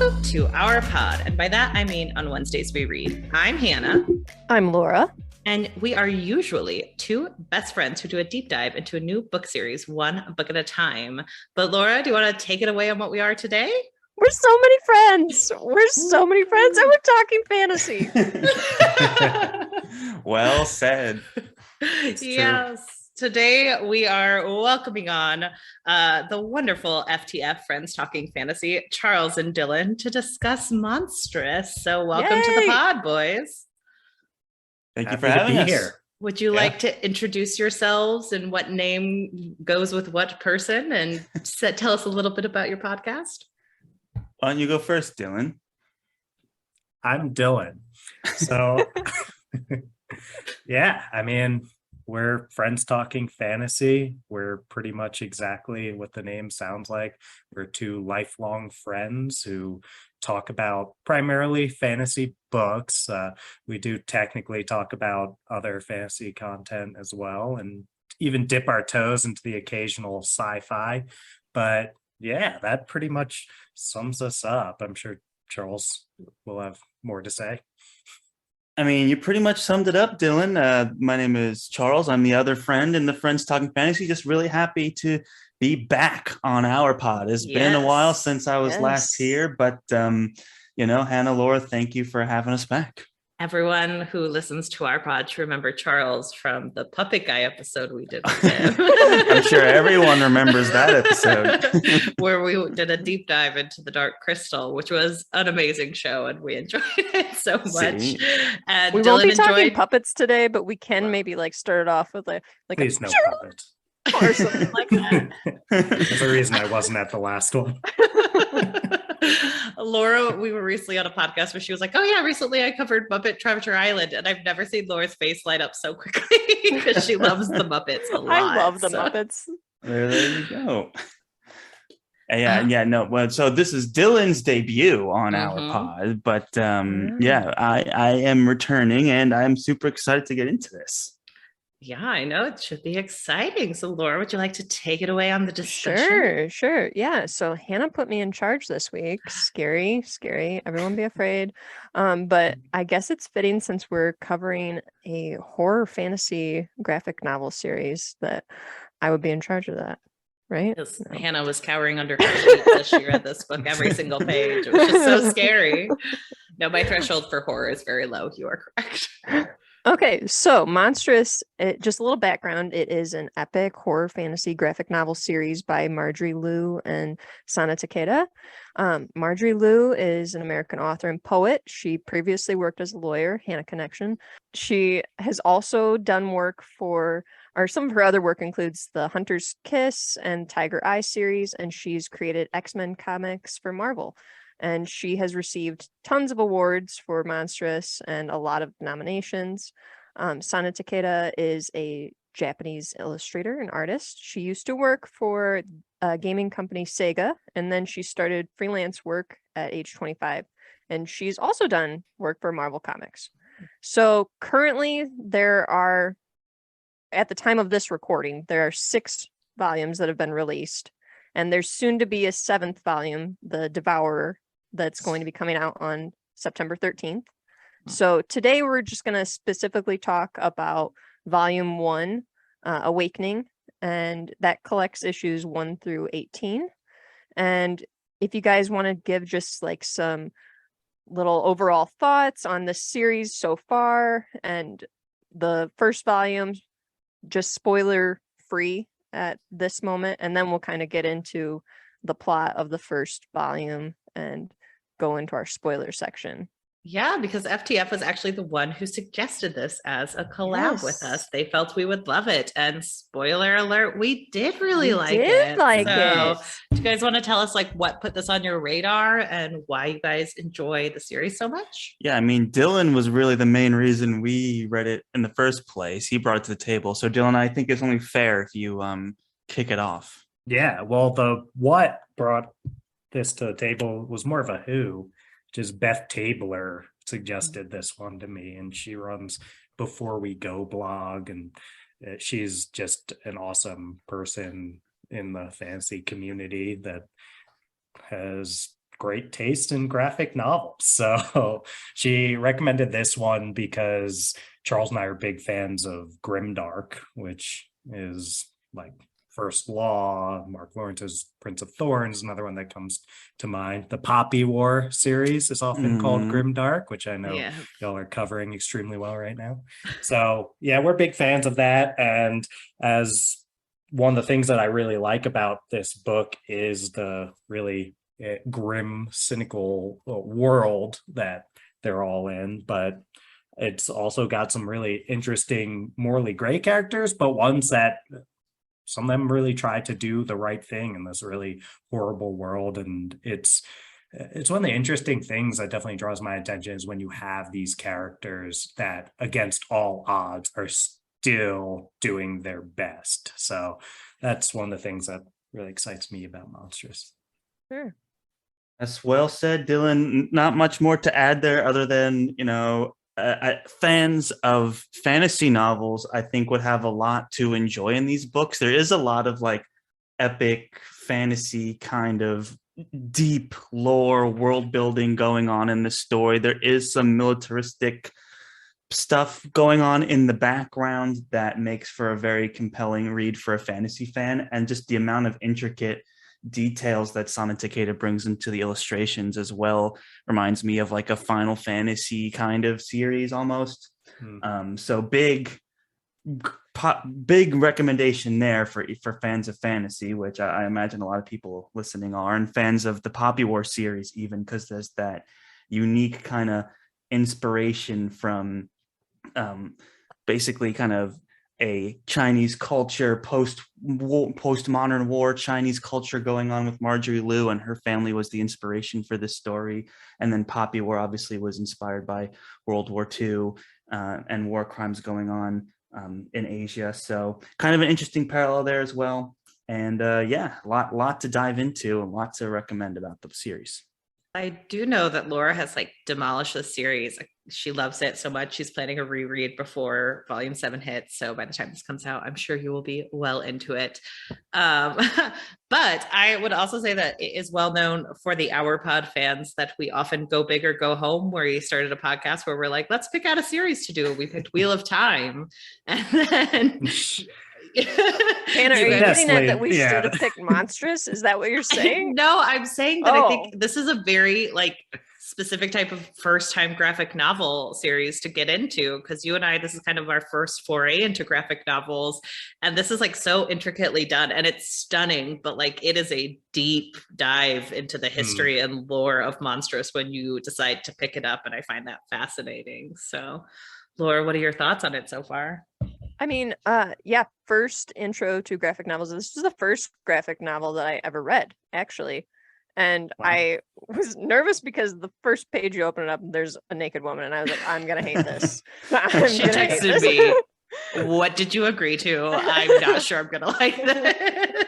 Welcome to our pod. And by that, I mean on Wednesdays we read. I'm Hannah. I'm Laura. And we are usually two best friends who do a deep dive into a new book series, one book at a time. But Laura, do you want to take it away on what we are today? We're so many friends. And we're talking fantasy. Well said. Yes. Today we are welcoming on the wonderful FTF Friends Talking Fantasy, Charles and Dylan, to discuss Monstress. So welcome to the pod, boys. Thank you for having us here. Would you like to introduce yourselves and what name goes with what person, and tell us a little bit about your podcast? Why don't you go first, Dylan? I'm Dylan. So, yeah, I mean, we're Friends Talking Fantasy. We're pretty much exactly what the name sounds like. We're two lifelong friends who talk about primarily fantasy books. We do technically talk about other fantasy content as well, and even dip our toes into the occasional sci-fi. But yeah, that pretty much sums us up. I'm sure Charles will have more to say. I mean, you pretty much summed it up, Dylan. My name is Charles. I'm the other friend in the Friends Talking Fantasy. Just really happy to be back on our pod. It's been a while since I was last here, but Hannah, Laura, thank you for having us back. Everyone who listens to our pod should remember Charles from the Puppet Guy episode we did with him. I'm sure everyone remembers that episode. Where we did a deep dive into the Dark Crystal, which was an amazing show, and we enjoyed it so much. And we Dylan won't be talking puppets today, but we can maybe start it off with Please no puppets. Or something like that. There's a reason I wasn't at the last one. Laura, we were recently on a podcast where she was like, oh yeah, recently I covered Muppet Treasure Island, and I've never seen Laura's face light up so quickly because she loves the Muppets a lot. I love the Muppets. There you go. So this is Dylan's debut on our pod, but I am returning, and I'm super excited to get into this. Yeah, I know it should be exciting. So Laura, would you like to take it away on the discussion? Sure. Yeah. So Hannah put me in charge this week. Scary. Everyone be afraid. But I guess it's fitting since we're covering a horror fantasy graphic novel series that I would be in charge of that. Right? No. Hannah was cowering under her sheets as she read this book every single page. It was just so scary. No, my threshold for horror is very low. You are correct. Okay, so Monstress, just a little background. It is an epic horror fantasy graphic novel series by Marjorie Liu and Sana Takeda. Marjorie Liu is an American author and poet. She previously worked as a lawyer, Hannah Connection. She has also done work some of her other work includes the Hunter's Kiss and Tiger Eye series, and she's created X-Men comics for Marvel. And she has received tons of awards for Monstress and a lot of nominations. Sana Takeda is a Japanese illustrator and artist. She used to work for a gaming company, Sega, and then she started freelance work at age 25. And she's also done work for Marvel Comics. So currently at the time of this recording, there are 6 volumes that have been released. And there's soon to be a 7th volume, The Devourer, that's going to be coming out on September 13th. So today we're just going to specifically talk about Volume 1, Awakening, and that collects issues 1 through 18. And if you guys want to give just like some little overall thoughts on the series so far, and the first volume, just spoiler free at this moment, and then we'll kind of get into the plot of the first volume and go into our spoiler section. Yeah, because FTF was actually the one who suggested this as a collab with us. They felt we would love it. And spoiler alert, we did really like it. Do you guys want to tell us what put this on your radar and why you guys enjoy the series so much? Yeah, I mean, Dylan was really the main reason we read it in the first place. He brought it to the table. So Dylan, I think it's only fair if you kick it off. Yeah, well, what brought this to the table was more of a who. Just Beth Tabler suggested this one to me, and she runs Before We Go blog, and she's just an awesome person in the fantasy community that has great taste in graphic novels. So she recommended this one because Charles and I are big fans of Grimdark, which is like First Law. Mark Lawrence's Prince of Thorns, another one that comes to mind. The Poppy War series is often called Grimdark, which I know y'all are covering extremely well right now. So yeah, we're big fans of that. And as one of the things that I really like about this book is the really grim, cynical world that they're all in, but it's also got some really interesting, morally gray characters, but ones that some of them really try to do the right thing in this really horrible world. And it's one of the interesting things that definitely draws my attention is when you have these characters that against all odds are still doing their best. So that's one of the things that really excites me about Monstress. Sure. That's well said, Dylan. Not much more to add there other than, fans of fantasy novels, I think, would have a lot to enjoy in these books. There is a lot of like epic fantasy kind of deep lore world building going on in the story. There is some militaristic stuff going on in the background that makes for a very compelling read for a fantasy fan, and just the amount of intricate details that Sana Takeda brings into the illustrations as well reminds me of like a Final Fantasy kind of series almost. So big recommendation there for fans of fantasy, which I imagine a lot of people listening are, and fans of the Poppy War series even, because there's that unique kind of inspiration from basically kind of a Chinese culture, post-modern war Chinese culture going on with Marjorie Liu, and her family was the inspiration for this story. And then Poppy War obviously was inspired by World War II and war crimes going on in Asia. So kind of an interesting parallel there as well. And a lot to dive into and lot to recommend about the series. I do know that Laura has like demolished the series. She loves it so much. She's planning a reread before volume 7 hits. So by the time this comes out, I'm sure you will be well into it. But I would also say that it is well known for the Our Pod fans that we often go big or go home, where we started a podcast where we're like, let's pick out a series to do. We picked Wheel of Time. And then... Hannah, are you getting at that we should have picked Monstress? Is that what you're saying? No, I'm saying that I think this is a very like specific type of first time graphic novel series to get into, because you and I, this is kind of our first foray into graphic novels, and this is like so intricately done, and it's stunning, but like it is a deep dive into the history and lore of Monstress when you decide to pick it up, and I find that fascinating. So Laura, what are your thoughts on it so far? I mean, first intro to graphic novels. This is the first graphic novel that I ever read, actually. And wow. I was nervous because the first page you open it up, there's a naked woman, and I was like, I'm going to hate this. She texted me, what did you agree to? I'm not sure I'm going to like this.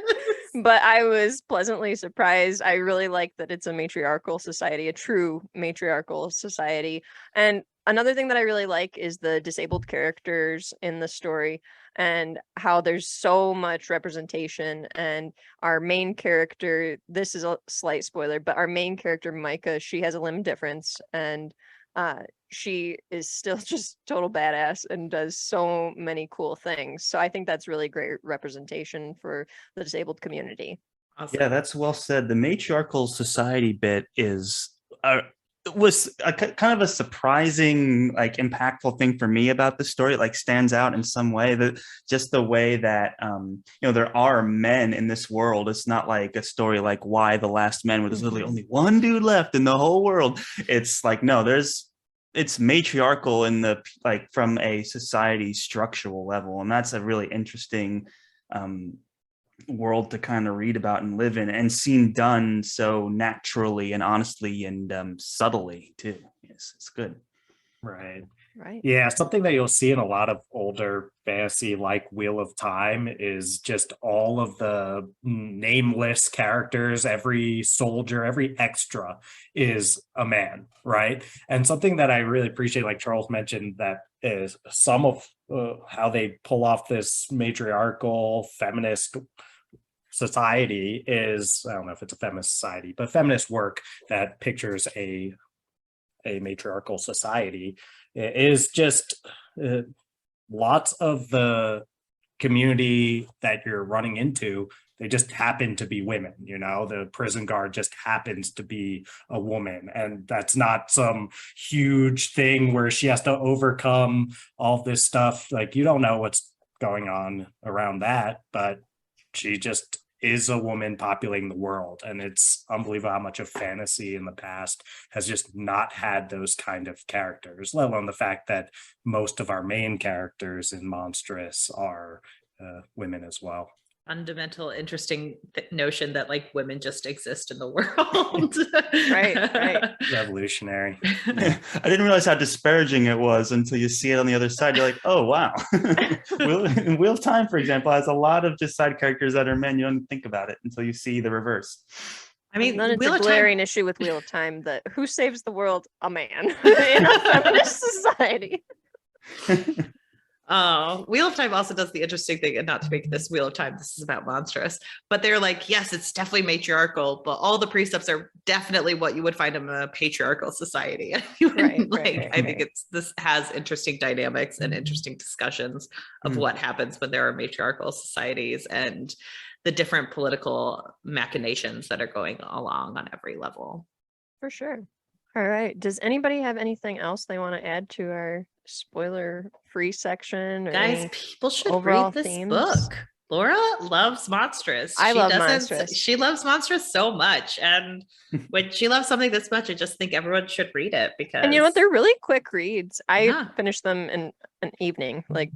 But I was pleasantly surprised. I really like that it's a matriarchal society, a true matriarchal society. And another thing that I really like is the disabled characters in the story and how there's so much representation. And our main character, this is a slight spoiler, but our main character, Micah, she has a limb difference, and she is still just total badass and does so many cool things. So I think that's really great representation for the disabled community. Awesome. Yeah, that's well said. The matriarchal society bit was a kind of a surprising, like, impactful thing for me about the story. It like stands out in some way, that just the way that there are men in this world. It's not like a story like Why the Last Man, where there's literally only one dude left in the whole world. It's like, no, it's matriarchal in the, like, from a society structural level, and that's a really interesting world to kind of read about and live in, and seen done so naturally and honestly and subtly too. Yes, it's good. Right. Right. Yeah, something that you'll see in a lot of older fantasy like Wheel of Time is just all of the nameless characters. Every soldier, every extra is a man, right? And something that I really appreciate, like Charles mentioned, that is some of how they pull off this matriarchal feminist society is, I don't know if it's a feminist society, but feminist work that pictures a matriarchal society is just lots of the community that you're running into, they just happen to be women. The prison guard just happens to be a woman, and that's not some huge thing where she has to overcome all this stuff. Like, you don't know what's going on around that, but she just is a woman populating the world. And it's unbelievable how much of fantasy in the past has just not had those kind of characters, let alone the fact that most of our main characters in Monstress are women as well. Fundamental interesting notion that like women just exist in the world. right Revolutionary. Yeah. I didn't realize how disparaging it was until you see it on the other side. You're like, oh wow. Wheel of Time, for example, has a lot of just side characters that are men. You don't think about it until you see the reverse. I mean, then it's a glaring issue with Wheel of Time that who saves the world? A man in a feminist society. Wheel of Time also does the interesting thing, and not to make this Wheel of Time, this is about Monstress, but they're like, yes, it's definitely matriarchal, but all the precepts are definitely what you would find in a patriarchal society. I think this has interesting dynamics and interesting discussions of what happens when there are matriarchal societies and the different political machinations that are going along on every level. For sure. All right. Does anybody have anything else they want to add to our spoiler-free section? Or guys, people should read this book. Laura loves Monstress. I love Monstress. She loves Monstress so much. And when she loves something this much, I just think everyone should read it because... And you know what? They're really quick reads. I finished them in an evening. Like,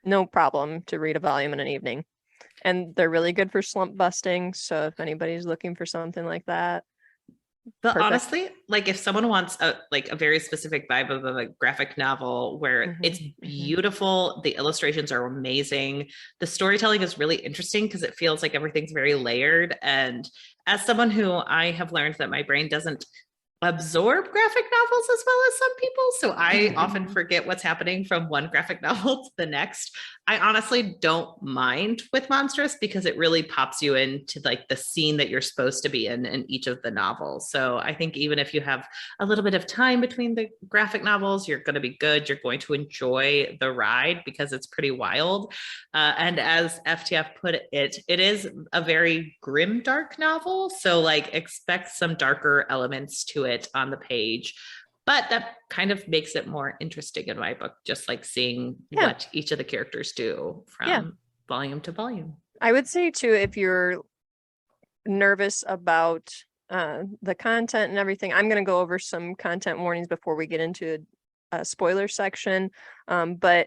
no problem to read a volume in an evening. And they're really good for slump busting. So if anybody's looking for something like that. But honestly, like if someone wants a very specific vibe of a graphic novel where it's beautiful, the illustrations are amazing, the storytelling is really interesting because it feels like everything's very layered. And as someone who I have learned that my brain doesn't absorb graphic novels as well as some people, so I often forget what's happening from one graphic novel to the next. I honestly don't mind with Monstress because it really pops you into like the scene that you're supposed to be in each of the novels. So I think even if you have a little bit of time between the graphic novels, you're going to be good. You're going to enjoy the ride because it's pretty wild. And as FTF put it, it is a very grim, dark novel. So like expect some darker elements to it on the page. But that kind of makes it more interesting in my book, just like seeing what each of the characters do from volume to volume. I would say too, if you're nervous about the content and everything, I'm going to go over some content warnings before we get into a spoiler section. But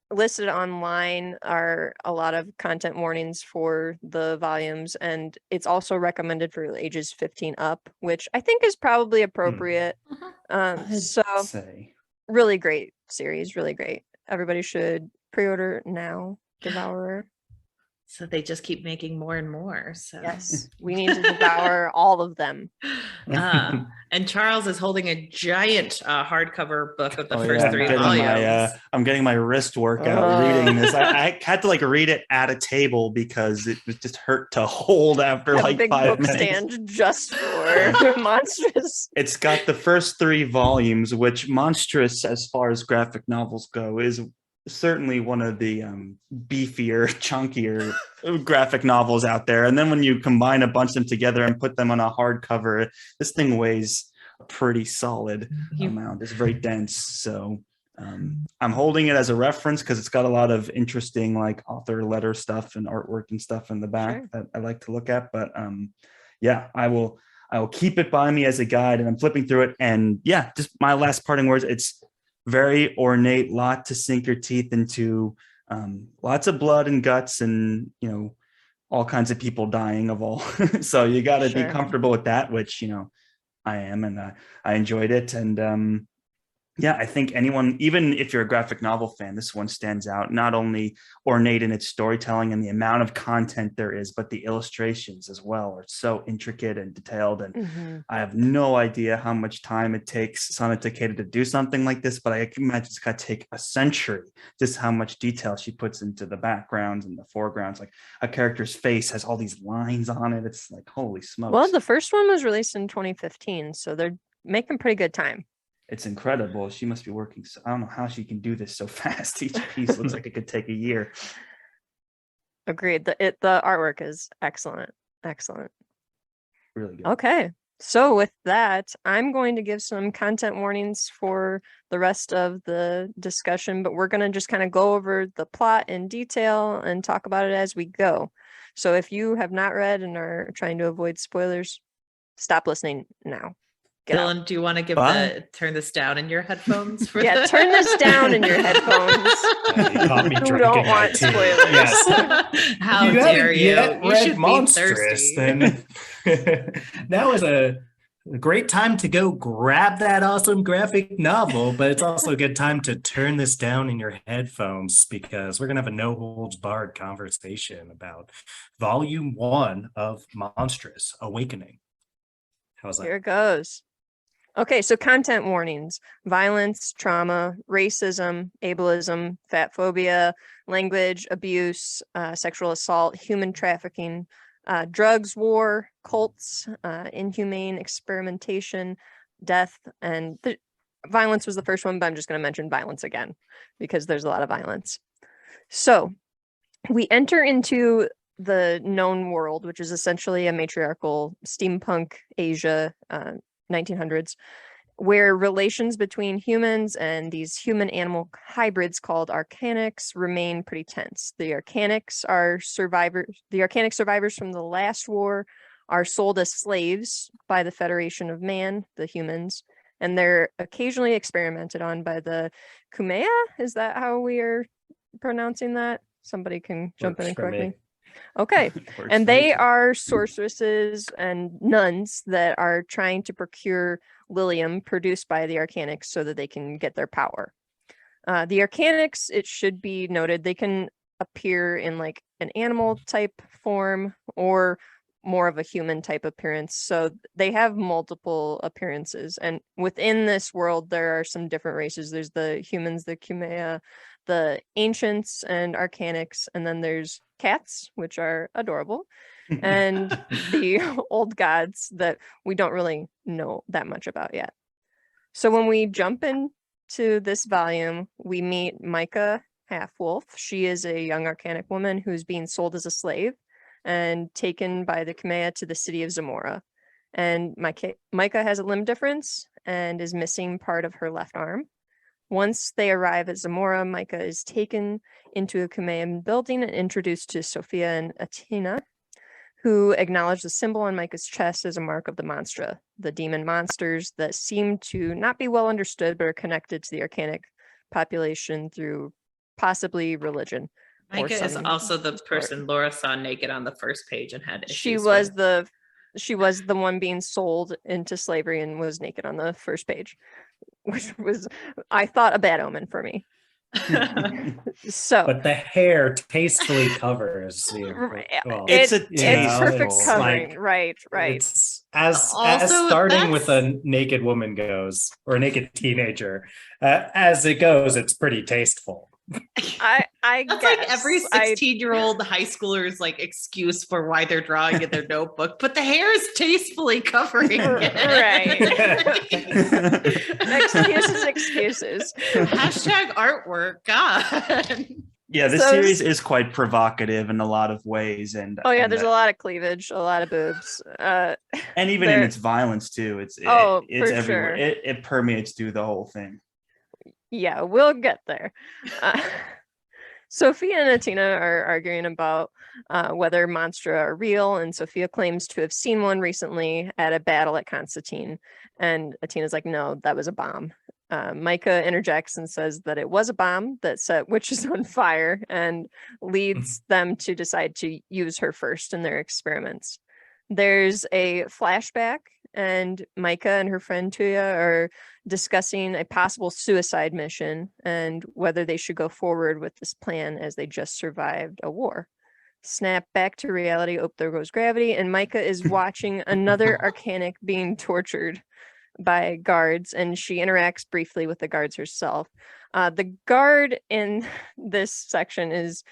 listed online are a lot of content warnings for the volumes, and it's also recommended for ages 15 up, which I think is probably appropriate. Really great series, really great. Everybody should pre-order now. OWWR. So they just keep making more and more. So yes, we need to devour all of them. And Charles is holding a giant hardcover book of the first three volumes. I'm getting my wrist workout reading this. I had to like read it at a table because it was just hurt to hold after like big 5 book minutes. Stand just for Monstress. It's got the first 3 volumes, which Monstress, as far as graphic novels go, is certainly one of the beefier, chunkier graphic novels out there. And then when you combine a bunch of them together and put them on a hardcover, this thing weighs a pretty solid amount. It's very dense. So I'm holding it as a reference because it's got a lot of interesting like author letter stuff and artwork and stuff in the back that I like to look at. But I will keep it by me as a guide, and I'm flipping through it. And just my last parting words, it's very ornate, lot to sink your teeth into, lots of blood and guts and, all kinds of people dying of all. So you got to be comfortable with that, which, I am, and I enjoyed it. And Yeah, I think anyone, even if you're a graphic novel fan, this one stands out, not only ornate in its storytelling and the amount of content there is, but the illustrations as well are so intricate and detailed. And I have no idea how much time it takes Sana Takeda to do something like this, but I can imagine it's got to take a century, just how much detail she puts into the backgrounds and the foregrounds. Like a character's face has all these lines on it. It's like, holy smokes. Well, the first one was released in 2015, so they're making pretty good time. It's incredible. She must be working. So I don't know how she can do this so fast. Each piece looks like it could take a year. Agreed. The artwork is excellent. Excellent. Really good. Okay. So with that, I'm going to give some content warnings for the rest of the discussion, but we're going to just kind of go over the plot in detail and talk about it as we go. So if you have not read and are trying to avoid spoilers, stop listening now. Dylan, do you want to turn this down in your headphones? Turn this down in your headphones. You caught me You don't want spoilers. Yes. How dare you? You should Monstress, be thirsty. Now is a great time to go grab that awesome graphic novel, but it's also a good time to turn this down in your headphones because we're going to have a no-holds-barred conversation about Volume 1 of Monstress Awakening. How's that? Here it goes. Okay, so content warnings: violence, trauma, racism, ableism, fat phobia, language abuse, sexual assault, human trafficking, drugs, war, cults, inhumane experimentation, death, and violence was the first one, but I'm just going to mention violence again because there's a lot of violence. So we enter into the known world, which is essentially a matriarchal steampunk Asia, 1900s, where relations between humans and these human-animal hybrids called archanics remain pretty tense. The archanic survivors from the last war are sold as slaves by the Federation of Man, the humans, and they're occasionally experimented on by the Kumeya. Is that how we are pronouncing that? Somebody can jump in and correct me. Okay. And they are sorceresses and nuns that are trying to procure Lilium produced by the Arcanics so that they can get their power. The Arcanics, it should be noted, they can appear in like an animal type form or more of a human type appearance. So they have multiple appearances. And within this world, there are some different races. There's the humans, the Kumeya, the ancients and archanics, and then there's cats, which are adorable, and the old gods that we don't really know that much about yet. So when we jump into this volume, we meet Micah Half-Wolf. She is a young arcanic woman who's being sold as a slave and taken by the Kumeya to the city of Zamora. And Micah has a limb difference and is missing part of her left arm. Once they arrive at Zamora, Micah is taken into a Kumeyan building and introduced to Sophia and Atina, who acknowledge the symbol on Micah's chest as a mark of the Monstra, the demon monsters that seem to not be well understood but are connected to the arcanic population through possibly religion. Micah is also the person Laura saw naked on the first page and had issues She was the one being sold into slavery and was naked on the first page, which was, I thought, a bad omen for me. But the hair tastefully covers it's perfect covering. Like, right. It's as starting with a naked woman goes, or a naked teenager, as it goes, it's pretty tasteful. I That's guess. like every 16-year-old high schooler's like excuse for why they're drawing in their notebook, but the hair is tastefully covering it. Right. Excuses. Hashtag artwork. God. Yeah, this series is quite provocative in a lot of ways, and there's a lot of cleavage, a lot of boobs, and even in its violence too. It's everywhere. Sure. It permeates through the whole thing. Yeah, we'll get there. Sophia and Atina are arguing about whether monstra are real, and Sophia claims to have seen one recently at a battle at Constantine, and Atina's like, no, that was a bomb. Micah interjects and says that it was a bomb that set witches on fire and leads them to decide to use her first in their experiments. There's a flashback and Micah and her friend Tuya are discussing a possible suicide mission and whether they should go forward with this plan as they just survived a war. Snap back to reality. Oh, there goes gravity. And Micah is watching another Arcanic being tortured by guards, and she interacts briefly with the guards herself. The guard in this section is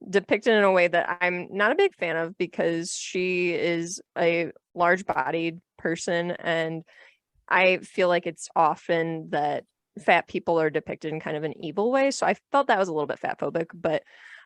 depicted in a way that I'm not a big fan of, because she is a large-bodied person, and I feel like it's often that fat people are depicted in kind of an evil way. So I felt that was a little bit fat phobic, but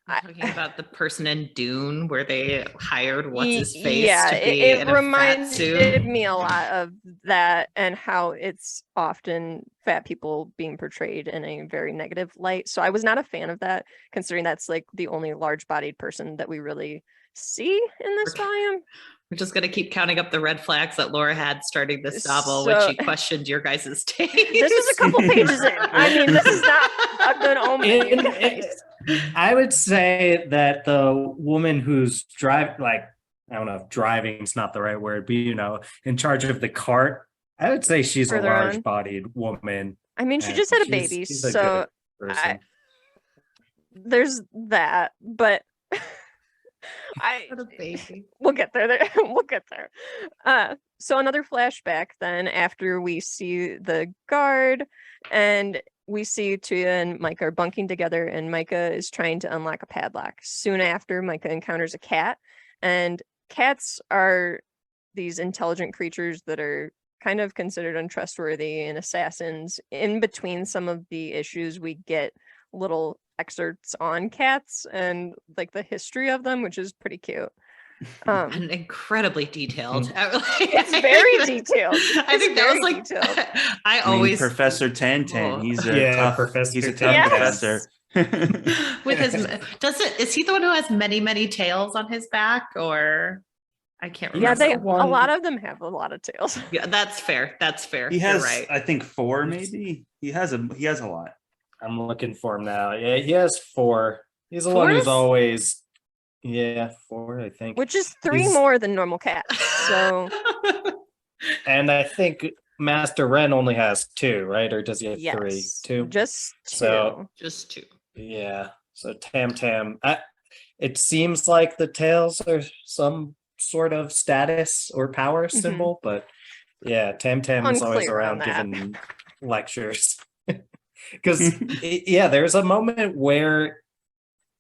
talking about the person in Dune where they hired what's his face yeah, to be it in a fat suit. reminded me a lot of that, and how it's often fat people being portrayed in a very negative light. So I was not a fan of that, considering that's like the only large-bodied person that we really see in this volume. We're just going to keep counting up the red flags that Laura had starting this novel when she questioned your guys' taste. This was a couple pages in. I mean, this is not a good omen. I would say that the woman who's I don't know if driving's not the right word, but in charge of the cart, I would say she's a large-bodied woman. I mean, she just had a baby, so there's that, but we'll get there. We'll get there. So another flashback then, after we see the guard, and we see Tuya and Micah are bunking together, and Micah is trying to unlock a padlock. Soon after, Micah encounters a cat, and cats are these intelligent creatures that are kind of considered untrustworthy and assassins. In between some of the issues, we get little excerpts on cats and like the history of them, which is pretty cute. And incredibly detailed. It's very detailed. I think that was like detailed. I always Professor Tantan. He's a tough professor. He's a tough professor. With his is he the one who has many tails on his back, or I can't remember. Yeah, a lot of them have a lot of tails. Yeah, that's fair. That's fair. He has, right. I think 4 maybe. He has a lot. I'm looking for him now. Yeah, he has 4. He's the one who's always 4, I think. Which is 3 more than normal cats. So and I think Master Wren only has 2, right? Or does he have 3? 2? Just 2. So, just 2. Yeah. So Tam. It seems like the tails are some sort of status or power symbol, but yeah, Tam is always around giving lectures. Because there's a moment where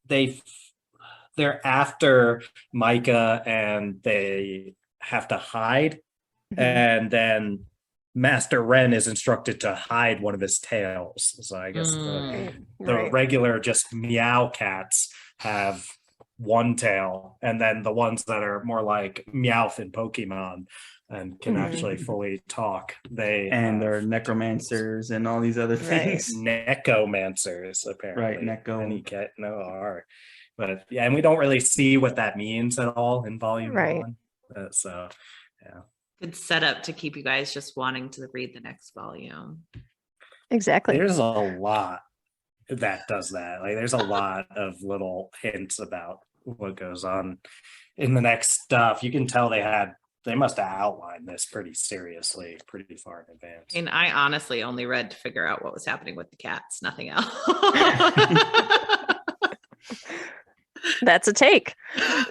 they're after Micah and they have to hide, and then Master Wren is instructed to hide one of his tails. So I guess the regular just meow cats have one tail, and then the ones that are more like Meowth in Pokemon and can actually fully talk, they're necromancers and all these other things. Necromancers, apparently. Right, Necro. But yeah, and we don't really see what that means at all in volume 1. So yeah, good setup to keep you guys just wanting to read the next volume. Exactly. There's a lot that does that. Like, there's a lot of little hints about what goes on in the next stuff. You can tell they must have outlined this pretty seriously, pretty far in advance. And I honestly only read to figure out what was happening with the cats, nothing else. That's a take.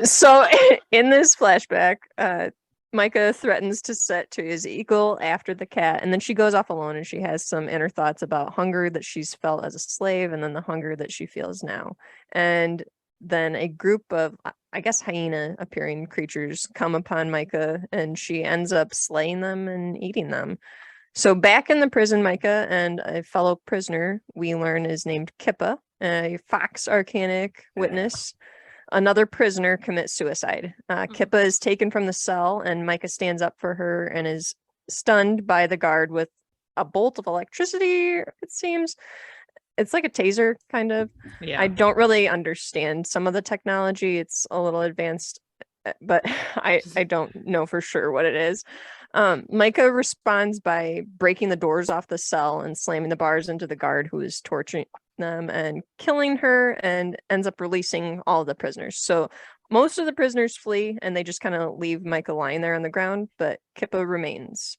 So in this flashback, Micah threatens to set to his eagle after the cat, and then she goes off alone, and she has some inner thoughts about hunger that she's felt as a slave, and then the hunger that she feels now. And then a group of, I guess, hyena appearing creatures come upon Micah, and she ends up slaying them and eating them. So back in the prison, Micah and a fellow prisoner we learn is named Kippa, a Fox Arcanic witness. Another prisoner commits suicide. Kippa is taken from the cell, and Micah stands up for her and is stunned by the guard with a bolt of electricity, it seems. It's like a taser, kind of. Yeah. I don't really understand some of the technology. It's a little advanced, but I don't know for sure what it is. Micah responds by breaking the doors off the cell and slamming the bars into the guard who is torturing them and killing her, and ends up releasing all of the prisoners. So Most of the prisoners flee and they just kind of leave Micah lying there on the ground, but Kippa remains.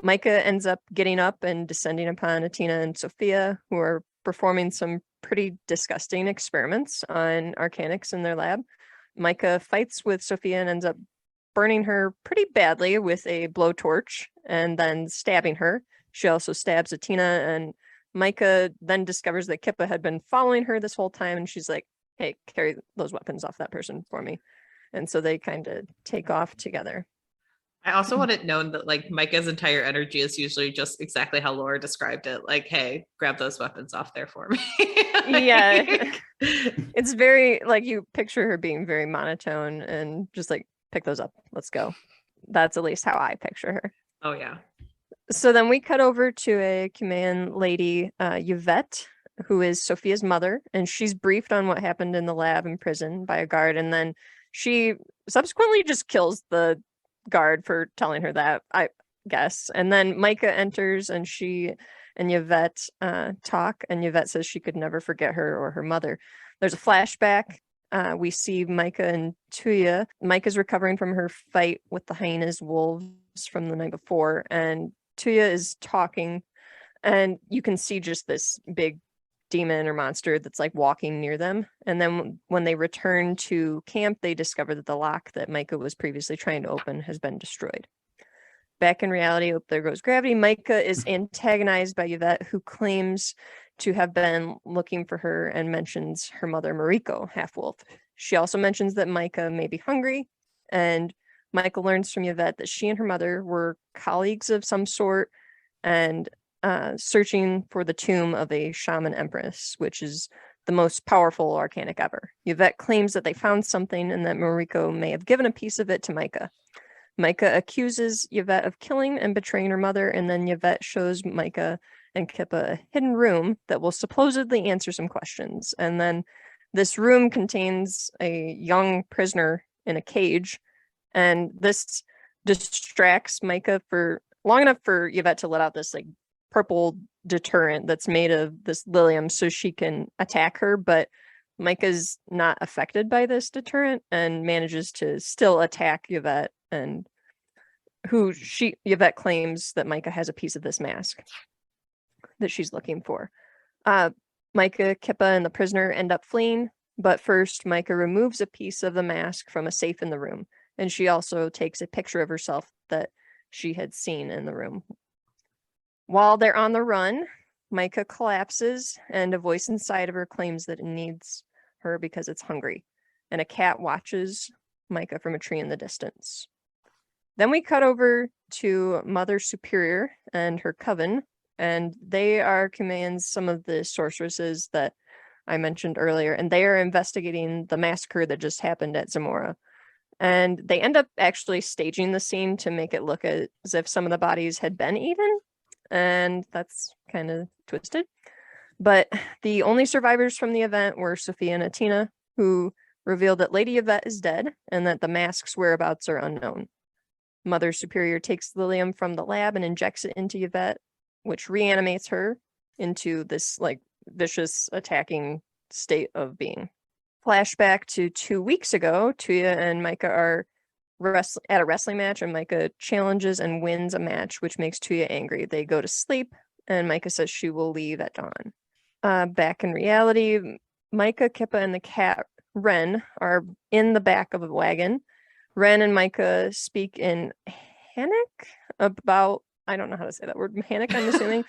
Micah ends up getting up and descending upon Atina and Sophia, who are performing some pretty disgusting experiments on Arcanics in their lab. Micah fights with Sophia and ends up burning her pretty badly with a blowtorch and then stabbing her. She also stabs Atina, and Micah then discovers that Kippa had been following her this whole time, and she's like, hey, carry those weapons off that person for me. And so they kind of take off together. I also want it known that like Micah's entire energy is usually just exactly how Laura described it. Like, hey, grab those weapons off there for me. Yeah. It's very like you picture her being very monotone and just like, pick those up. Let's go. That's at least how I picture her. Oh, yeah. So then we cut over to a Kuang lady, Yvette, who is Sophia's mother, and she's briefed on what happened in the lab in prison by a guard, and then she subsequently just kills the guard for telling her that, I guess. And then Micah enters, and she and Yvette talk, and Yvette says she could never forget her or her mother. There's a flashback. We see Micah and Tuya. Micah's recovering from her fight with the hyenas wolves from the night before, and Tuya is talking, and you can see just this big demon or monster that's like walking near them. And then when they return to camp, they discover that the lock that Micah was previously trying to open has been destroyed. Back in reality, there goes gravity. Micah is antagonized by Yvette, who claims to have been looking for her and mentions her mother, Mariko, half-wolf. She also mentions that Micah may be hungry, and Micah learns from Yvette that she and her mother were colleagues of some sort and searching for the tomb of a shaman empress, which is the most powerful arcanic ever. Yvette claims that they found something and that Mariko may have given a piece of it to Micah. Micah accuses Yvette of killing and betraying her mother, and then Yvette shows Micah and Kippa a hidden room that will supposedly answer some questions. And then this room contains a young prisoner in a cage, and this distracts Micah for long enough for Yvette to let out this like purple deterrent that's made of this lilium so she can attack her, but Micah's not affected by this deterrent and manages to still attack Yvette, and Yvette claims that Micah has a piece of this mask that she's looking for. Micah, Kippa, and the prisoner end up fleeing, but first Micah removes a piece of the mask from a safe in the room, and she also takes a picture of herself that she had seen in the room. While they're on the run, Micah collapses, and a voice inside of her claims that it needs her because it's hungry, and a cat watches Micah from a tree in the distance. Then we cut over to Mother Superior and her coven, and they are commanding some of the sorceresses that I mentioned earlier, and they are investigating the massacre that just happened at Zamora. And they end up actually staging the scene to make it look as if some of the bodies had been eaten, and that's kind of twisted. But the only survivors from the event were Sophia and Atina, who revealed that Lady Yvette is dead and that the mask's whereabouts are unknown. Mother Superior takes Lilium from the lab and injects it into Yvette, which reanimates her into this like vicious attacking state of being. Flashback to 2 weeks ago, Tuya and Micah are at a wrestling match, and Micah challenges and wins a match, which makes Tuya angry. They go to sleep, and Micah says she will leave at dawn. Back in reality, Micah, Kippa, and the cat Ren are in the back of a wagon. Ren and Micah speak in Hannic about, I don't know how to say that word, Hannic, I'm assuming,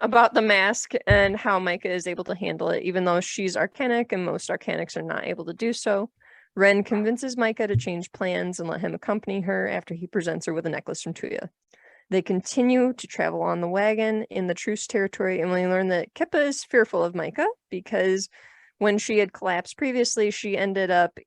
about the mask and how Micah is able to handle it, even though she's arcanic and most arcanics are not able to do so. Ren convinces Micah to change plans and let him accompany her after he presents her with a necklace from Tuya. They continue to travel on the wagon in the truce territory, and we learn that Kippa is fearful of Micah because when she had collapsed previously, she ended up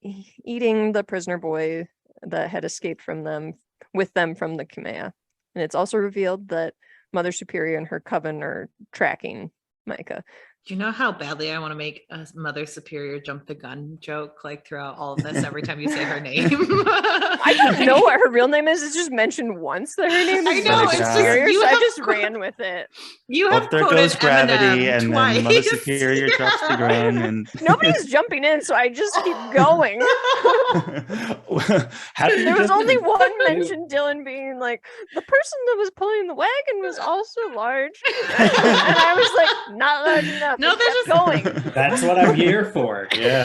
eating the prisoner boy that had escaped from them with them from the Kuang. And it's also revealed that Mother Superior and her coven are tracking Micah. Do you know how badly I want to make a Mother Superior jump the gun joke like throughout all of this every time you say her name? I don't know what her real name is. It's just mentioned once that her name is Mother Superior, so I just ran with it. You have there goes gravity, Eminem and twice. then Mother Superior drops the gun, and nobody's jumping in, so I just keep going. There was only one mention, Dylan being like, the person that was pulling the wagon was also large, and I was like, not large enough. No, they're just going. That's what I'm here for. Yeah,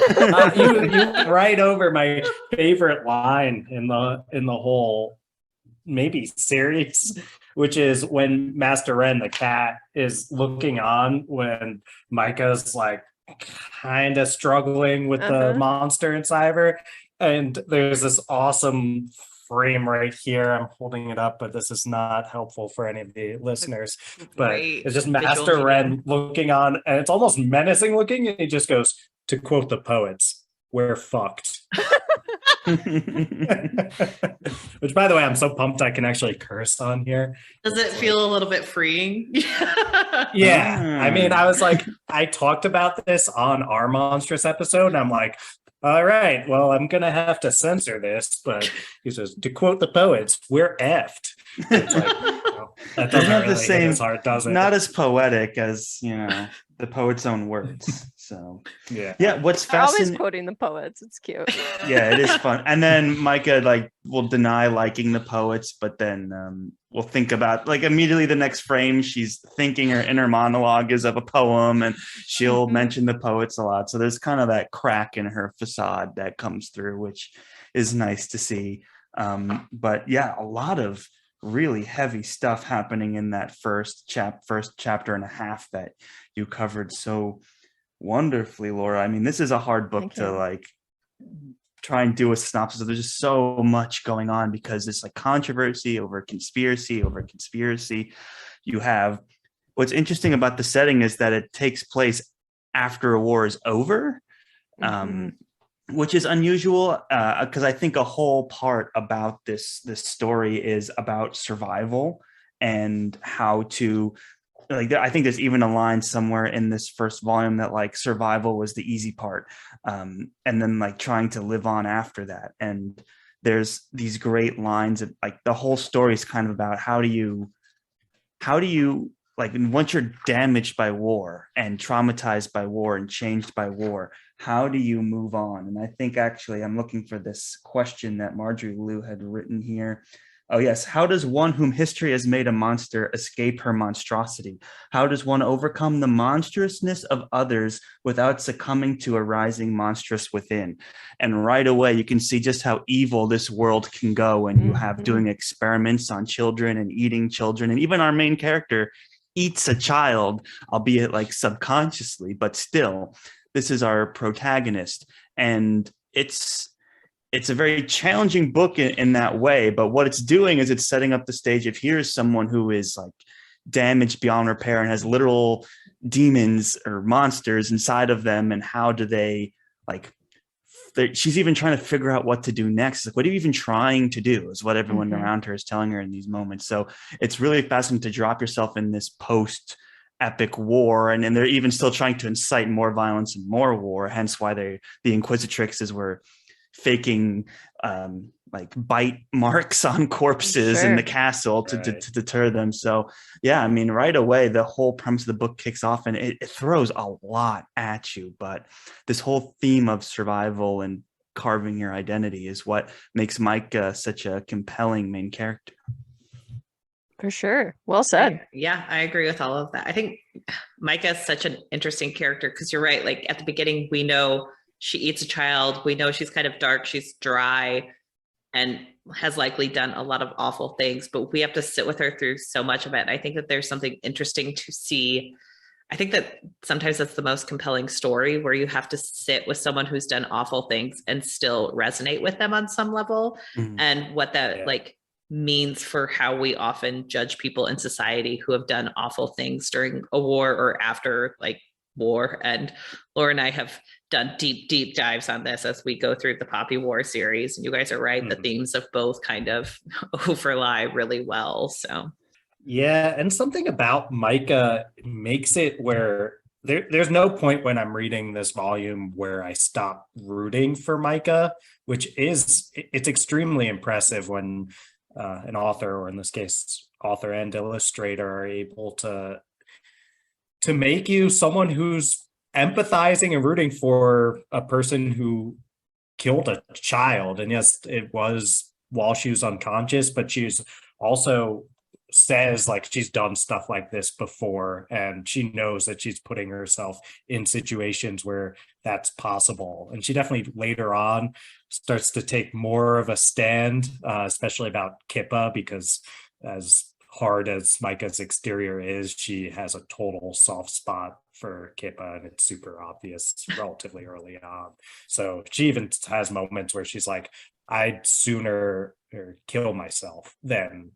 you right over my favorite line in the whole maybe series, which is when Master Ren the cat is looking on when Micah's like kind of struggling with the monster inside of her, and there's this awesome frame right here. I'm holding it up, but this is not helpful for any of the listeners. But it's just Master Ren looking on, and it's almost menacing looking, and he just goes, to quote the poets, "We're fucked." Which, by the way, I'm so pumped I can actually curse on here. Does it feel a little bit freeing? Yeah. I mean, I was like, I talked about this on our Monstress episode, and I'm like, all right, well, I'm going to have to censor this, but he says, to quote the poets, we're effed. It's like, well, that doesn't not really the same, hit as hard, does it? Not as poetic as, the poet's own words. So, yeah. What's fascinating. Always quoting the poets. It's cute. Yeah, it is fun. And then Micah, will deny liking the poets, but then we'll think about, immediately the next frame, she's thinking her inner monologue is of a poem, and she'll mention the poets a lot. So there's kind of that crack in her facade that comes through, which is nice to see. But yeah, a lot of really heavy stuff happening in that first chapter and a half that you covered so wonderfully, Laura. I mean, this is a hard book to try and do a synopsis. There's just so much going on because it's controversy over conspiracy. You have, what's interesting about the setting is that it takes place after a war is over, which is unusual because I think a whole part about this story is about survival and how to, I think there's even a line somewhere in this first volume that survival was the easy part, and then trying to live on after that. And there's these great lines of the whole story is kind of about how do you once you're damaged by war and traumatized by war and changed by war, how do you move on? And I think actually I'm looking for this question that Marjorie Liu had written here. Oh, yes. How does one whom history has made a monster escape her monstrosity? How does one overcome the monstrousness of others without succumbing to a rising monstrous within? And right away, you can see just how evil this world can go. And you have doing experiments on children and eating children. And even our main character eats a child, albeit subconsciously, but still, this is our protagonist. And it's a very challenging book in that way, but what it's doing is it's setting up the stage of here's someone who is damaged beyond repair and has literal demons or monsters inside of them, and how do they she's even trying to figure out what to do next. What are you even trying to do is what everyone around her is telling her in these moments. So it's really fascinating to drop yourself in this post epic war, and they're even still trying to incite more violence and more war, hence why the Inquisitrixes were faking bite marks on corpses in the castle to deter them. So yeah, I mean, right away the whole premise of the book kicks off, and it throws a lot at you, but this whole theme of survival and carving your identity is what makes Mike such a compelling main character. For sure. Well said. Yeah, I agree with all of that. I think Micah is such an interesting character because you're right. At the beginning, we know she eats a child. We know she's kind of dark. She's dry and has likely done a lot of awful things, but we have to sit with her through so much of it. I think that there's something interesting to see. I think that sometimes that's the most compelling story, where you have to sit with someone who's done awful things and still resonate with them on some level, and what that means for how we often judge people in society who have done awful things during a war or after war. And Laura and I have done deep dives on this as we go through the Poppy War series, and you guys are right. The themes of both kind of overlap really well. So yeah, and something about Micah makes it where there's no point when I'm reading this volume where I stop rooting for Micah, it's extremely impressive when an author, or in this case, author and illustrator, are able to make you someone who's empathizing and rooting for a person who killed a child. And yes, it was while she was unconscious, but she's also says like she's done stuff like this before, and she knows that she's putting herself in situations where that's possible. And she definitely later on starts to take more of a stand, especially about Kippa, because as hard as Micah's exterior is, she has a total soft spot for Kippa, and it's super obvious relatively early on. So she even has moments where she's like, I'd sooner kill myself than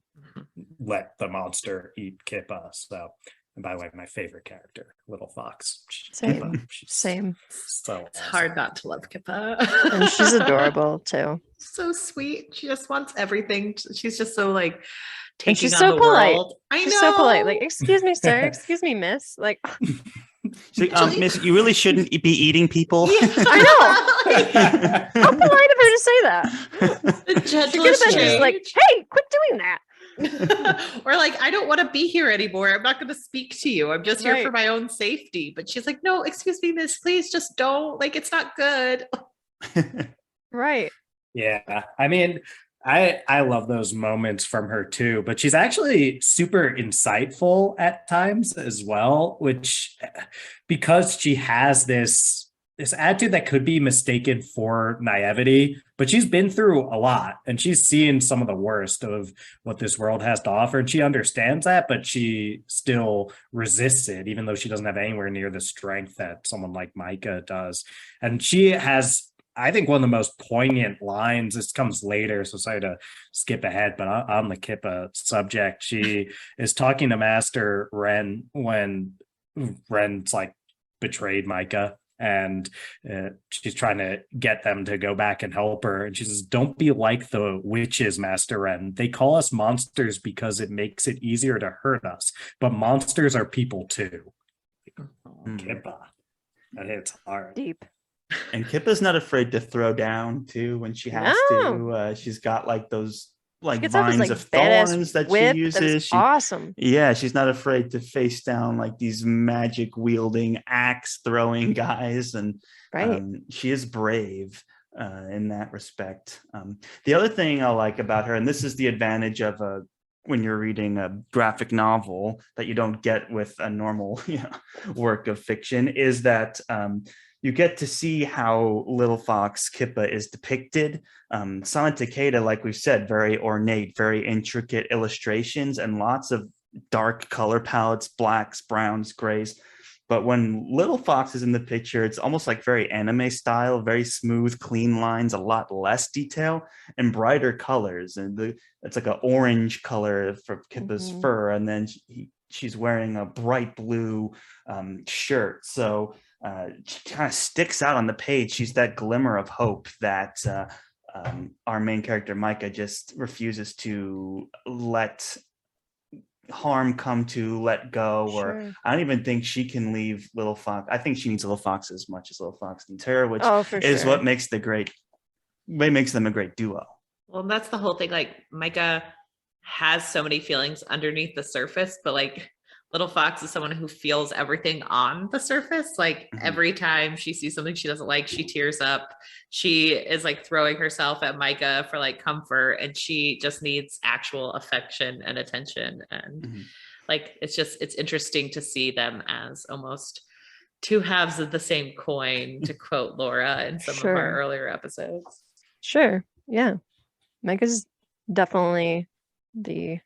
let the monster eat Kippa. So, and by the way, my favorite character, Little Fox. Same. So it's hard not to love Kippa. And she's adorable too. So sweet. She just wants everything. She's just so like taking she's on so the polite. world. She's so polite. Like, excuse me, sir. Excuse me, miss. Like, miss, you really shouldn't be eating people. Yeah. I know. How polite of her to say that. The She could have gentlest been just like, hey, quit doing that. Or like, I don't want to be here anymore. I'm not going to speak to you. I'm just here Right. for my own safety. But she's like, no, excuse me, miss, please just don't. Like, it's not good. Right. Yeah. I mean, I love those moments from her too, but she's actually super insightful at times as well, which, because she has this attitude that could be mistaken for naivety, but she's been through a lot and she's seen some of the worst of what this world has to offer. And she understands that, but she still resists it, even though she doesn't have anywhere near the strength that someone like Micah does. And she has, I think, one of the most poignant lines. This comes later, so sorry to skip ahead, but on the Kippa subject, she is talking to Master Ren when Ren's like betrayed Micah, and she's trying to get them to go back and help her. And she says, "Don't be like the witches, Master Ren. They call us monsters because it makes it easier to hurt us, but monsters are people too." Kippa, that hits hard. Deep. And Kippa's not afraid to throw down too when she has to. She's got like those like vines of thorns that she uses. Awesome. Yeah, she's not afraid to face down like these magic wielding, axe throwing guys, and she is brave in that respect. The other thing I like about her, and this is the advantage of when you're reading a graphic novel that you don't get with a normal work of fiction, is that you get to see how Little Fox Kippa is depicted. Sana Takeda, like we've said, very ornate, very intricate illustrations and lots of dark color palettes, blacks, browns, grays. But when Little Fox is in the picture, it's almost like very anime style, very smooth, clean lines, a lot less detail and brighter colors. And it's like an orange color for Kippa's fur. And then she's wearing a bright blue shirt. So she kind of sticks out on the page. She's that glimmer of hope that our main character Micah just refuses to let harm come to, let go. Or I don't even think she can leave Little Fox. I think she needs Little Fox as much as Little Fox needs her, which is what makes them a great duo. Well, that's the whole thing. Like, Micah has so many feelings underneath the surface, but like Little Fox is someone who feels everything on the surface. Like every time she sees something she doesn't like, she tears up. She is like throwing herself at Micah for like comfort, and she just needs actual affection and attention. And like, it's interesting to see them as almost two halves of the same coin, to quote Laura in some of our earlier episodes. Sure. Yeah. Micah's definitely the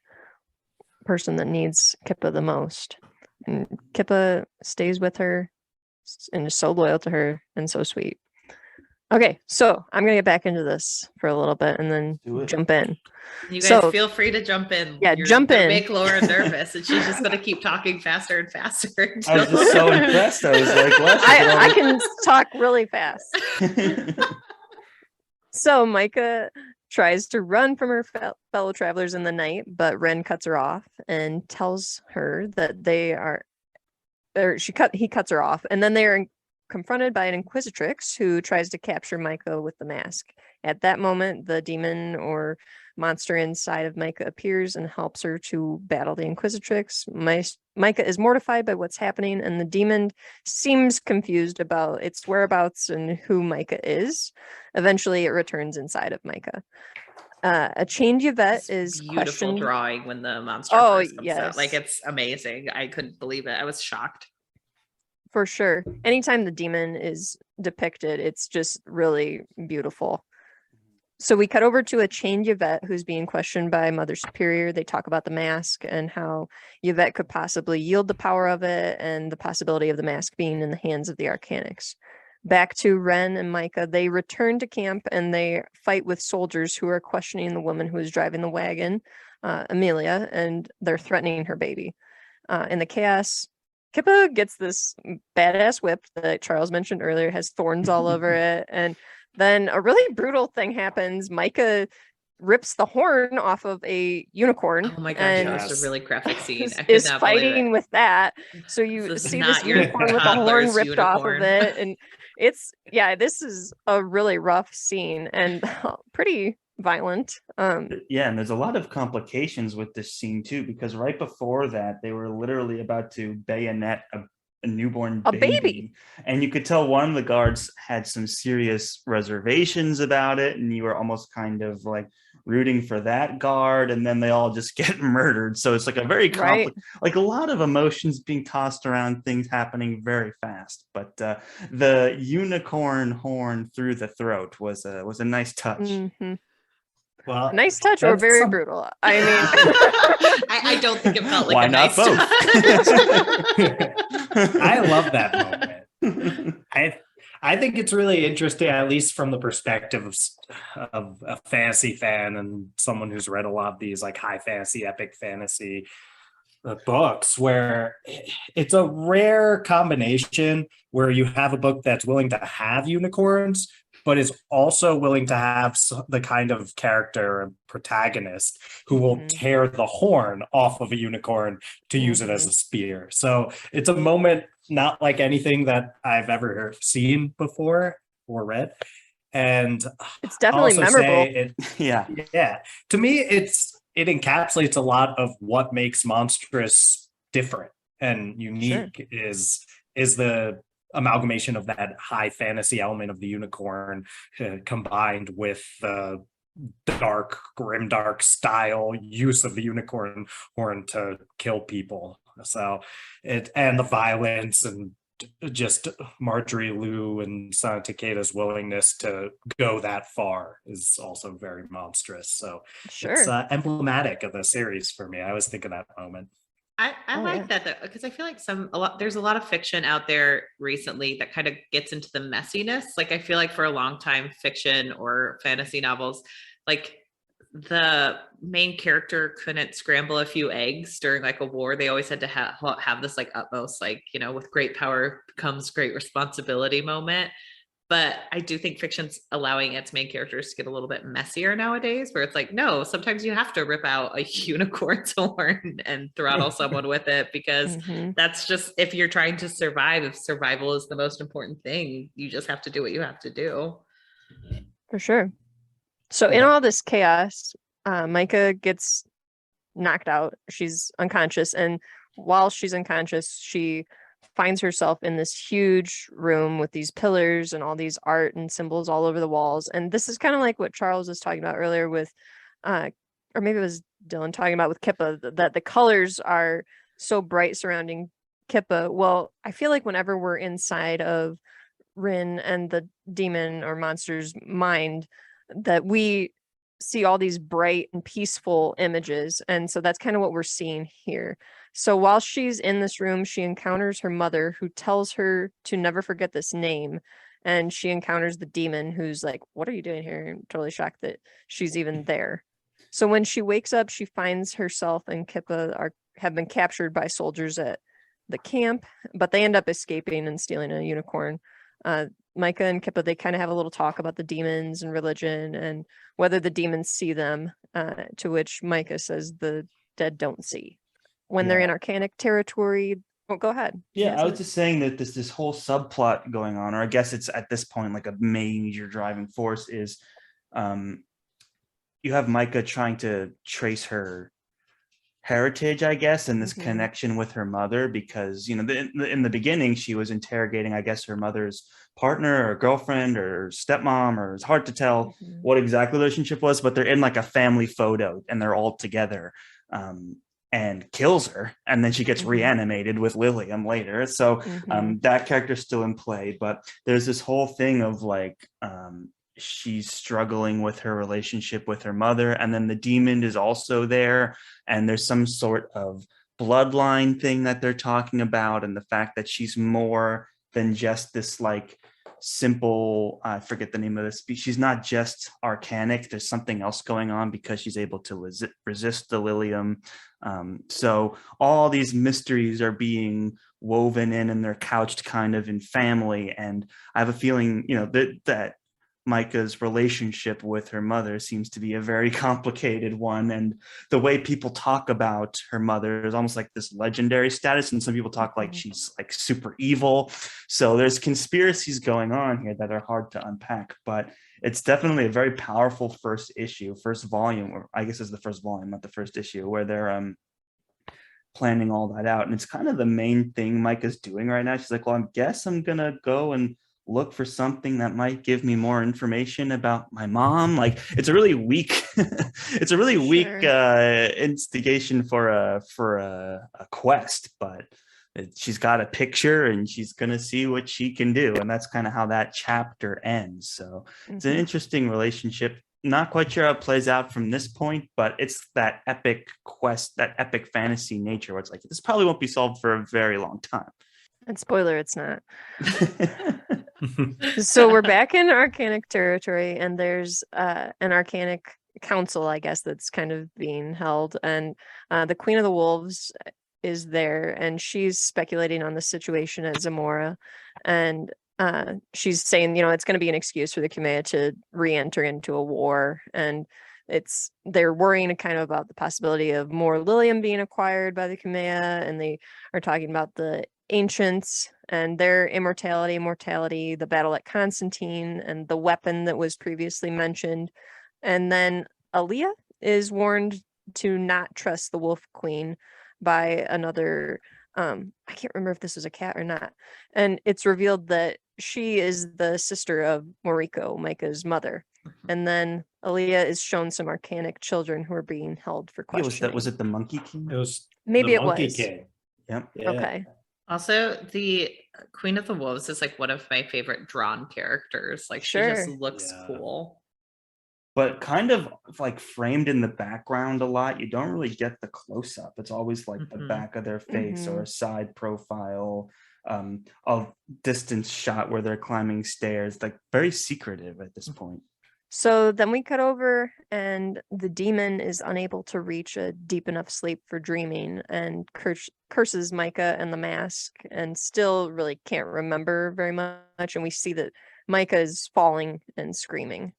person that needs Kippa the most, and Kippa stays with her and is so loyal to her and so sweet. Okay, so I'm gonna get back into this for a little bit and then jump in. You guys feel free to jump in. Yeah, jump in. Make Laura nervous, and she's just gonna keep talking faster and faster. I was just so impressed. I was like, what? I can talk really fast. So Micah tries to run from her fellow travelers in the night, but Ren cuts her off and tells her that they are he cuts her off, and then they're confronted by an inquisitrix who tries to capture Micah with the mask. At that moment, the demon or monster inside of Micah appears and helps her to battle the inquisitrix. Micah is mortified by what's happening, and the demon seems confused about its whereabouts and who Micah is. Eventually, it returns inside of Micah. A change Yvette is beautiful drawing when the monster first comes out. Like, it's amazing. I couldn't believe it. I was shocked. For sure. Anytime the demon is depicted, it's just really beautiful. So we cut over to a chained Yvette who's being questioned by Mother Superior. They talk about the mask and how Yvette could possibly yield the power of it and the possibility of the mask being in the hands of the Arcanics. Back to Ren and Micah, they return to camp and they fight with soldiers who are questioning the woman who is driving the wagon, Amelia, and they're threatening her baby. In the chaos, Kippa gets this badass whip that Charles mentioned earlier, has thorns all over it, and then a really brutal thing happens. Micah rips the horn off of a unicorn. Oh my gosh, that's a really graphic scene. Is fighting with that. So you see this unicorn with a horn ripped off of it. And this is a really rough scene and pretty violent. And there's a lot of complications with this scene too, because right before that, they were literally about to bayonet a newborn baby. And you could tell one of the guards had some serious reservations about it, and you were almost kind of like rooting for that guard, and then they all just get murdered. So it's like a very like a lot of emotions being tossed around, things happening very fast. But the unicorn horn through the throat was a nice touch. Mm-hmm. Well, nice touch or very brutal. I mean, I don't think it felt like why a not nice both? I love that moment. I think it's really interesting, at least from the perspective of a fantasy fan and someone who's read a lot of these like high fantasy, epic fantasy books, where it's a rare combination where you have a book that's willing to have unicorns, but is also willing to have the kind of character and protagonist who will tear the horn off of a unicorn to use it as a spear. So it's a moment not like anything that I've ever seen before or read. And it's definitely memorable. To me, it encapsulates a lot of what makes Monstress different and unique. Is the amalgamation of that high fantasy element of the unicorn combined with the grimdark style use of the unicorn horn to kill people. So and the violence and just Marjorie Liu and Sana Takeda's willingness to go that far is also very Monstress. So it's emblematic of the series for me. I always think of that moment. I like that though, because I feel like there's a lot of fiction out there recently that kind of gets into the messiness. Like, I feel like for a long time, fiction or fantasy novels, like the main character couldn't scramble a few eggs during like a war. They always had to have this like utmost, like, you know, with great power comes great responsibility moment. But I do think fiction's allowing its main characters to get a little bit messier nowadays, where it's like, no, sometimes you have to rip out a unicorn's horn and throttle someone with it, because that's just, if you're trying to survive, if survival is the most important thing, you just have to do what you have to do. For sure. So in all this chaos, Micah gets knocked out. She's unconscious. And while she's unconscious, she finds herself in this huge room with these pillars and all these art and symbols all over the walls. And this is kind of like what Charles was talking about earlier with, or maybe it was Dylan talking about with Kippa, that the colors are so bright surrounding Kippa. Well, I feel like whenever we're inside of Rin and the demon or monster's mind, that we see all these bright and peaceful images. And so that's kind of what we're seeing here. So while she's in this room, she encounters her mother, who tells her to never forget this name. And she encounters the demon, who's like, what are you doing here? I'm totally shocked that she's even there. So when she wakes up, she finds herself and Kippa have been captured by soldiers at the camp, but they end up escaping and stealing a unicorn. Micah and Kippa, they kind of have a little talk about the demons and religion and whether the demons see them, to which Micah says the dead don't see. When they're in Arcanic territory, Oh, go ahead. Yeah, I was just saying that this whole subplot going on, or I guess it's at this point like a major driving force, is you have Micah trying to trace her heritage, I guess, and this connection with her mother, because in the beginning she was interrogating, I guess, her mother's partner or girlfriend or stepmom, or it's hard to tell what exactly the relationship was, but they're in like a family photo and they're all together, and kills her, and then she gets reanimated with Lilium later. So that character's still in play, but there's this whole thing of like she's struggling with her relationship with her mother, and then the demon is also there, and there's some sort of bloodline thing that they're talking about, and the fact that she's more than just this like simple, I forget the name of this, she's not just arcanic, there's something else going on because she's able to resist the Lilium. So all these mysteries are being woven in, and they're couched kind of in family, and I have a feeling that Micah's relationship with her mother seems to be a very complicated one, and the way people talk about her mother is almost like this legendary status, and some people talk like she's like super evil. So there's conspiracies going on here that are hard to unpack, but it's definitely a very powerful first volume, or I guess it's the first volume, not the first issue, where they're planning all that out, and it's kind of the main thing Micah's doing right now. She's like, well, I guess I'm gonna go and look for something that might give me more information about my mom. Like, it's a really weak instigation for a quest, but she's got a picture and she's gonna see what she can do, and that's kind of how that chapter ends. So it's an interesting relationship. Not quite sure how it plays out from this point, but it's that epic quest, that epic fantasy nature where it's like, this probably won't be solved for a very long time. And spoiler, it's not. So we're back in Arcanic territory, and there's an Arcanic council, I guess, that's kind of being held, and the Queen of the Wolves is there, and she's speculating on the situation at Zamora, and she's saying, it's going to be an excuse for the Kumeya to re-enter into a war, and they're worrying kind of about the possibility of more Lilium being acquired by the Kumeya, and they are talking about the ancients and their immortality, mortality, the battle at Constantine, and the weapon that was previously mentioned. And then Aaliyah is warned to not trust the Wolf Queen by another, I can't remember if this was a cat or not. And it's revealed that she is the sister of Moriko, Micah's mother. And then Aaliyah is shown some Arcanic children who are being held for questioning. Was it the Monkey King? It was maybe the Monkey was. King. Yep. Yeah. Okay. Also, the Queen of the Wolves is like one of my favorite drawn characters. Like, she just looks cool. But kind of like framed in the background a lot. You don't really get the close-up. It's always like the back of their face or a side profile, a distance shot where they're climbing stairs. Like, very secretive at this point. So then we cut over, and the demon is unable to reach a deep enough sleep for dreaming, and curses Micah and the mask, and still really can't remember very much. And we see that Micah is falling and screaming.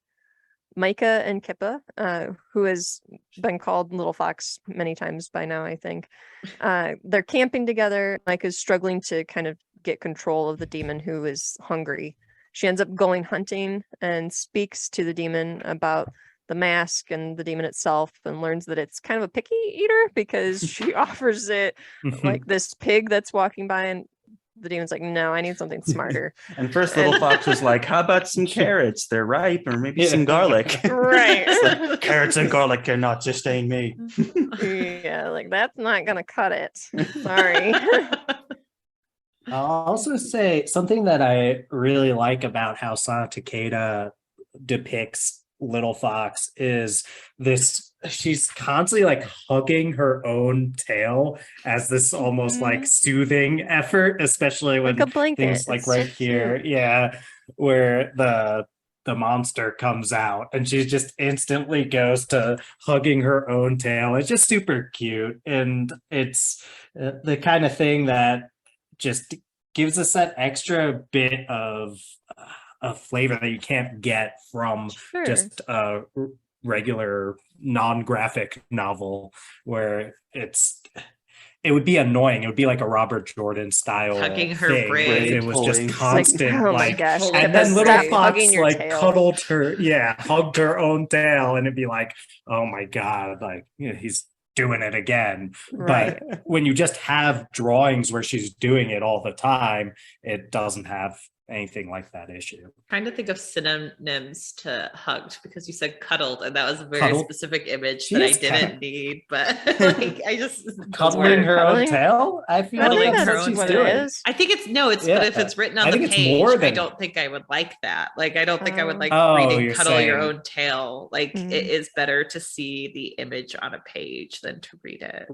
Micah and Kippa, who has been called Little Fox many times by now, I think, they're camping together. Micah's struggling to kind of get control of the demon, who is hungry. She ends up going hunting and speaks to the demon about the mask and the demon itself, and learns that it's kind of a picky eater because she offers it like this pig that's walking by, and the demon's like, no, I need something smarter. And first Little Fox was like, how about some carrots? They're ripe, or maybe some garlic. Right. Like, carrots and garlic cannot sustain me. Yeah, like, that's not gonna cut it. Sorry. I'll also say something that I really like about how Takeda depicts Little Fox is this: she's constantly like hugging her own tail as this almost like soothing effort, especially when like a blanket. Things like it's right so here, cute. where the monster comes out and she just instantly goes to hugging her own tail. It's just super cute, and it's the kind of thing that just gives us that extra bit of flavor that you can't get from just a regular non-graphic novel, where it's it would be annoying. It would be like a Robert Jordan style Hugging her thing. braid. It was just Pulling. constant, oh my like, gosh. and then little Stop Fox hugging your like tail. cuddled her, hugged her own tail, and it'd be like, oh my god, like he's doing it again. Right. But when you just have drawings where she's doing it all the time, it doesn't have anything like that issue. Trying to think of synonyms to hugged, because you said cuddled, and that was a very Cuddled? specific image She that I is didn't need, but like I just Cuddling her own Cuddling? tail? I feel I like think that's her that's what she's what doing. it is. I think it's but Yeah. if it's written on I the think it's page, more I than- don't think I would like that. Like I don't think I would like Oh, reading you're cuddle your saying- own tail. Like Mm. it is better to see the image on a page than to read it.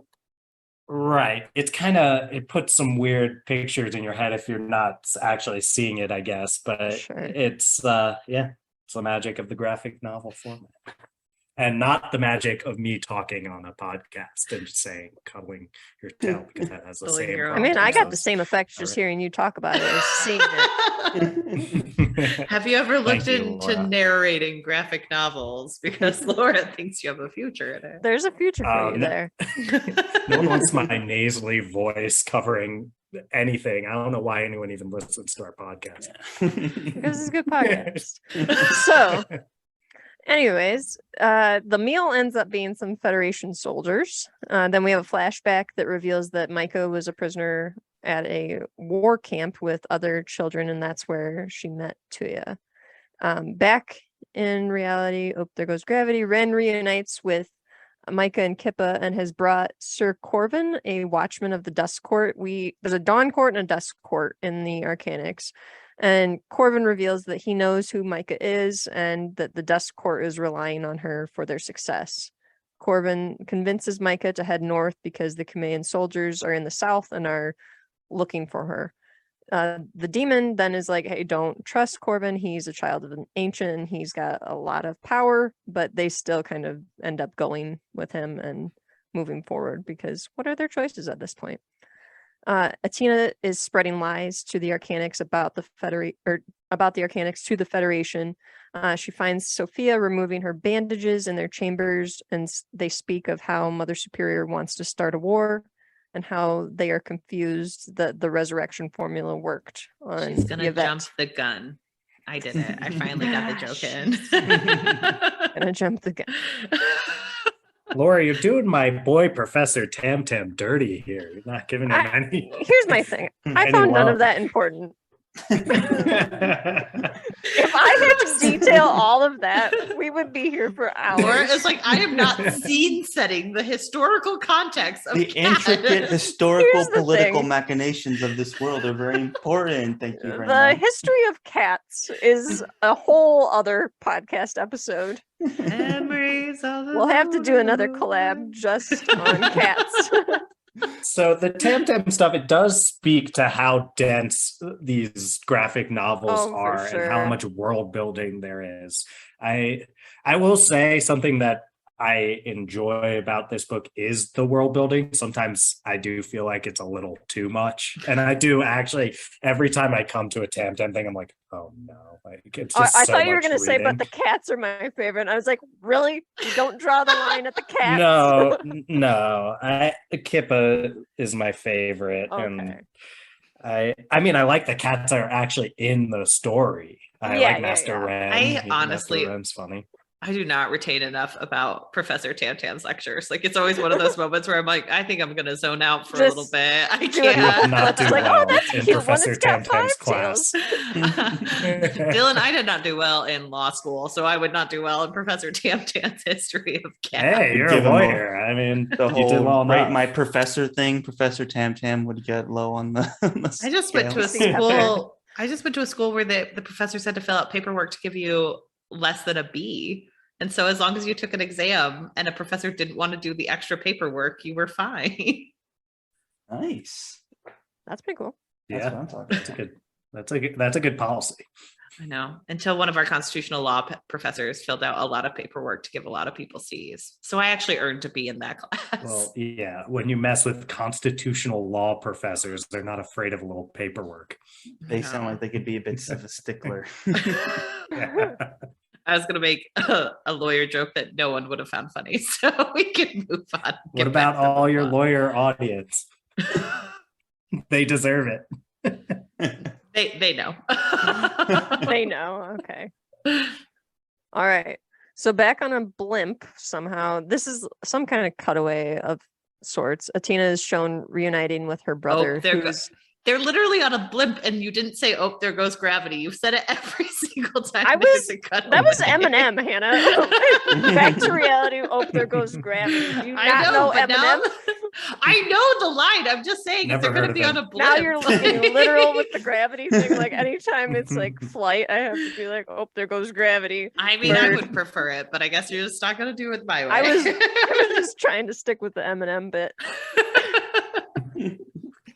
Right. It's kind of, it puts some weird pictures in your head if you're not actually seeing it, I guess. But Sure. it's it's the magic of the graphic novel format. And not the magic of me talking on a podcast and just saying cuddling your tail, because that has the Cuddling same your own I mean, I problems got the same effect just Alright. hearing you talk about it as seeing it. as- Have you ever looked Thank you, into Laura. narrating graphic novels? Because Laura thinks you have a future in it. There's a future for you No. there. No one wants my nasally voice covering anything. I don't know why anyone even listens to our podcast. Because it's a good podcast. So, anyways, the meal ends up being some Federation soldiers. Then we have a flashback that reveals that Micah was a prisoner at a war camp with other children, and that's where she met Tuya. Back in reality, oh, there goes gravity. Ren reunites with Micah and Kippa and has brought Sir Corvin, a watchman of the Dusk Court. There's a Dawn Court and a Dusk Court in the Arcanics. And Corvin reveals that he knows who Micah is and that the Dusk Court is relying on her for their success. Corvin convinces Micah to head north because the Kumean soldiers are in the south and are looking for her. The demon then is like, hey, don't trust Corvin. He's a child of an ancient and he's got a lot of power, but they still kind of end up going with him and moving forward because what are their choices at this point? Atina is spreading lies to the Arcanics about the Arcanics to the Federation. She finds Sophia removing her bandages in their chambers, and they speak of how Mother Superior wants to start a war and how they are confused that the resurrection formula worked on She's gonna the event. jump the gun. I did it. I finally got the joke in. Gonna jump the gun. Laura, you're doing my boy Professor Tam Tam dirty here. You're not giving him any. Here's my thing. I Any found none love. of that important. If I had to detail all of that, we would be here for hours. Laura is like, I am not scene setting the historical context of The Cat. intricate historical Here's the political thing. machinations of this world are very important. Thank you very The much. history of cats is a whole other podcast episode. Memories of the We'll have to do another moon. collab just on cats. So the Tam Tam stuff, it does speak to how dense these graphic novels Oh, for are and how sure. much world building there is. I will say something that I enjoy about this book is the world building. Sometimes I do feel like it's a little too much. And I do actually, every time I come to a Tam Tam thing, I'm like, oh no. Like, it's I just so thought you were much going to say, but reading. the cats are my favorite. I was like, really? You don't draw the line at the cats? No. Kippa is my favorite. Okay. And I mean, I like the cats that are actually in the story. I Yeah, like yeah, Master yeah. Ren. I honestly- Master Ren's funny. I do not retain enough about Professor Tam Tam's lectures. Like it's always one of those moments where I'm like, I think I'm gonna zone out for a little Just bit. I do it You would can't. not do It's like, oh, well that's in cute one. Professor It's got Tam Tam's 5 class. tails. Dylan, I did not do well in law school, so I would not do well in Professor Tam Tam's history of cats. Hey, you're a Give him lawyer. I mean, The you did well whole rate enough. my professor thing, Professor Tam Tam would get low on the. I just went to a scale. school. I just went to a school where the professors had to fill out paperwork to give you less than a B. And so as long as you took an exam and a professor didn't want to do the extra paperwork, you were fine. Nice. That's pretty cool. That's Yeah, what I'm talking that's a good. That's a good policy. I know. Until one of our constitutional law professors filled out a lot of paperwork to give a lot of people C's. So I actually earned a B in that class. Well, yeah, when you mess with constitutional law professors, they're not afraid of a little paperwork. They sound like they could be a bit of a stickler. I was going to make a lawyer joke that no one would have found funny. So we can move on. What about all your lawyer audience? They deserve it. They know. They know. Okay. All right. So back on a blimp somehow. This is some kind of cutaway of sorts. Atina is shown reuniting with her brother. They're literally on a blimp, and you didn't say, "Oh, there goes gravity." You said it every single time. That was Eminem, Hannah. Back to reality. Oh, there goes gravity. Do you not know Eminem? Now, I know the line. I'm just saying, if they're going to be on a blimp. Now you're looking literal with the gravity thing. Like anytime it's like flight, I have to be like, "Oh, there goes gravity." I mean, I would prefer it, but I guess you're just not going to do it my way. I was just trying to stick with the Eminem bit.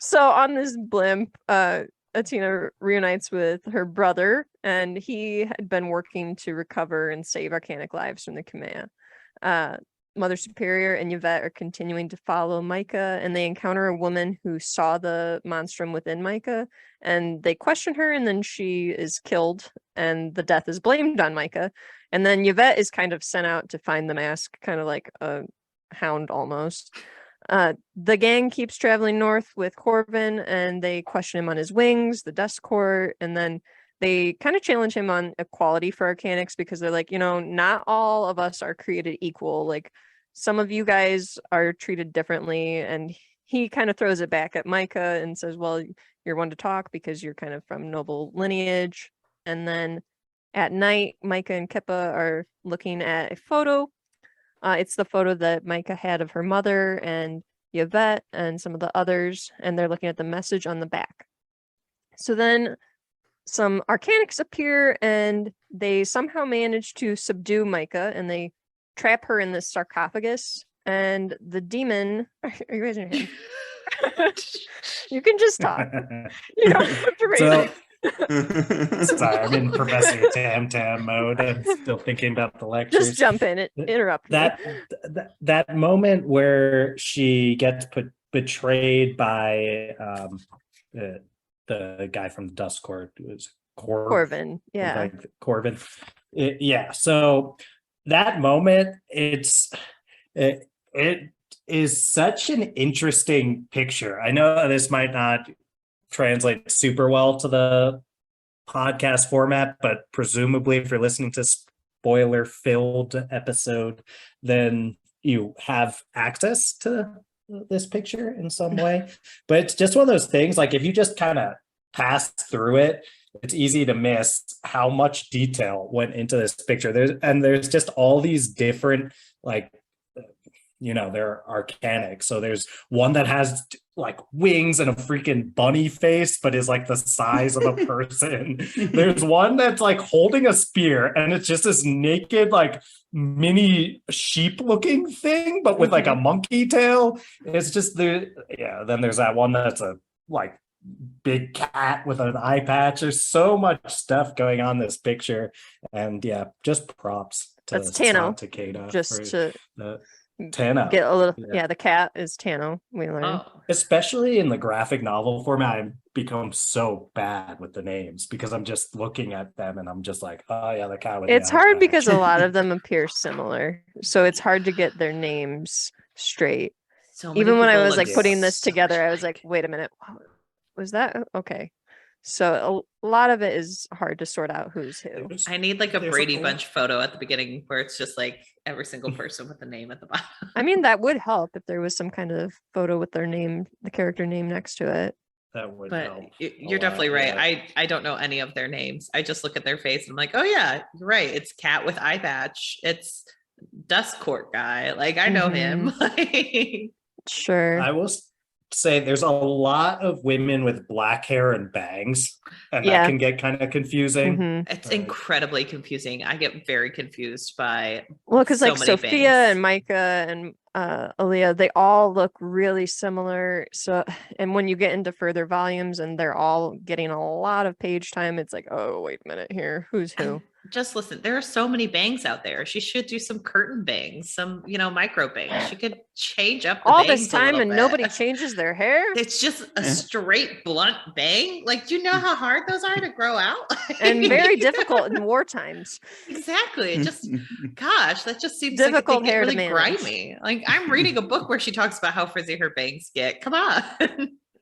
So on this blimp, Atina reunites with her brother, and he had been working to recover and save arcanic lives from the Kuang. Mother Superior and Yvette are continuing to follow Micah, and they encounter a woman who saw the monstrum within Micah, and they question her, and then she is killed, and the death is blamed on Micah. And then Yvette is kind of sent out to find the mask, kind of like a hound almost. The gang keeps traveling north with Corvin, and they question him on his wings, the dust court, and then they kind of challenge him on equality for arcanics, because they're like, not all of us are created equal. Like, some of you guys are treated differently. And he kind of throws it back at Micah and says, well, you're one to talk because you're kind of from noble lineage. And then at night, Micah and Kippa are looking at a photo. It's the photo that Micah had of her mother and Yvette and some of the others, and they're looking at the message on the back. So then some arcanics appear, and they somehow manage to subdue Micah, and they trap her in this sarcophagus. And the demon... Are you raising your hand? You can just talk. You don't have to raise it. Sorry, I'm in Professor Tam Tam mode. I'm still thinking about the lectures. Just jump in, interrupt that moment where she gets betrayed by the guy from the Dust Court. It was Corvin. Yeah, like Corvin. Yeah. So that moment, it is such an interesting picture. I know this might not translate super well to the podcast format, but presumably if you're listening to spoiler filled episode, then you have access to this picture in some way. But it's just one of those things, like if you just kind of pass through it, it's easy to miss how much detail went into this picture. There's just all these different, like, they're arcanic. So there's one that has like wings and a freaking bunny face, but is like the size of a person. There's one that's like holding a spear, and it's just this naked, like mini sheep looking thing, but with like a monkey tail. It's just then there's that one that's a like big cat with an eye patch. There's so much stuff going on in this picture, and just props to Takeda. Just to Tano. Get a little, the cat is Tano. We learned, especially in the graphic novel format, I've become so bad with the names because I'm just looking at them and I'm just like, oh yeah, the cat. It's hard because a lot of them appear similar, so it's hard to get their names straight. Even when I was like putting this together, I was like, wait a minute, was that okay? So a lot of it is hard to sort out who's who. I need like a Brady Bunch photo at the beginning where it's just like every single person with the name at the bottom. I mean, that would help if there was some kind of photo with their name, the character name next to it. That would help. You're definitely right. Yeah. I don't know any of their names. I just look at their face and I'm like, oh yeah, you're right. It's cat with eye patch. It's Dust Court guy. Like I know him. Sure. I will say there's a lot of women with black hair and bangs, and that can get kind of confusing. It's incredibly confusing. I get very confused by because like Sophia bangs. And Micah and Aaliyah, they all look really similar. So, and when you get into further volumes and they're all getting a lot of page time, it's like, oh wait a minute here, who's who? Just listen, there are so many bangs out there. She should do some curtain bangs, some, micro bangs. She could change up the all this time and nobody changes their hair. It's just a straight blunt bang. Like, do you know how hard those are to grow out? And very difficult in war times. Exactly. It just, gosh, that just seems difficult like hair really to manage. grimy. Like, I'm reading a book where she talks about how frizzy her bangs get. Come on.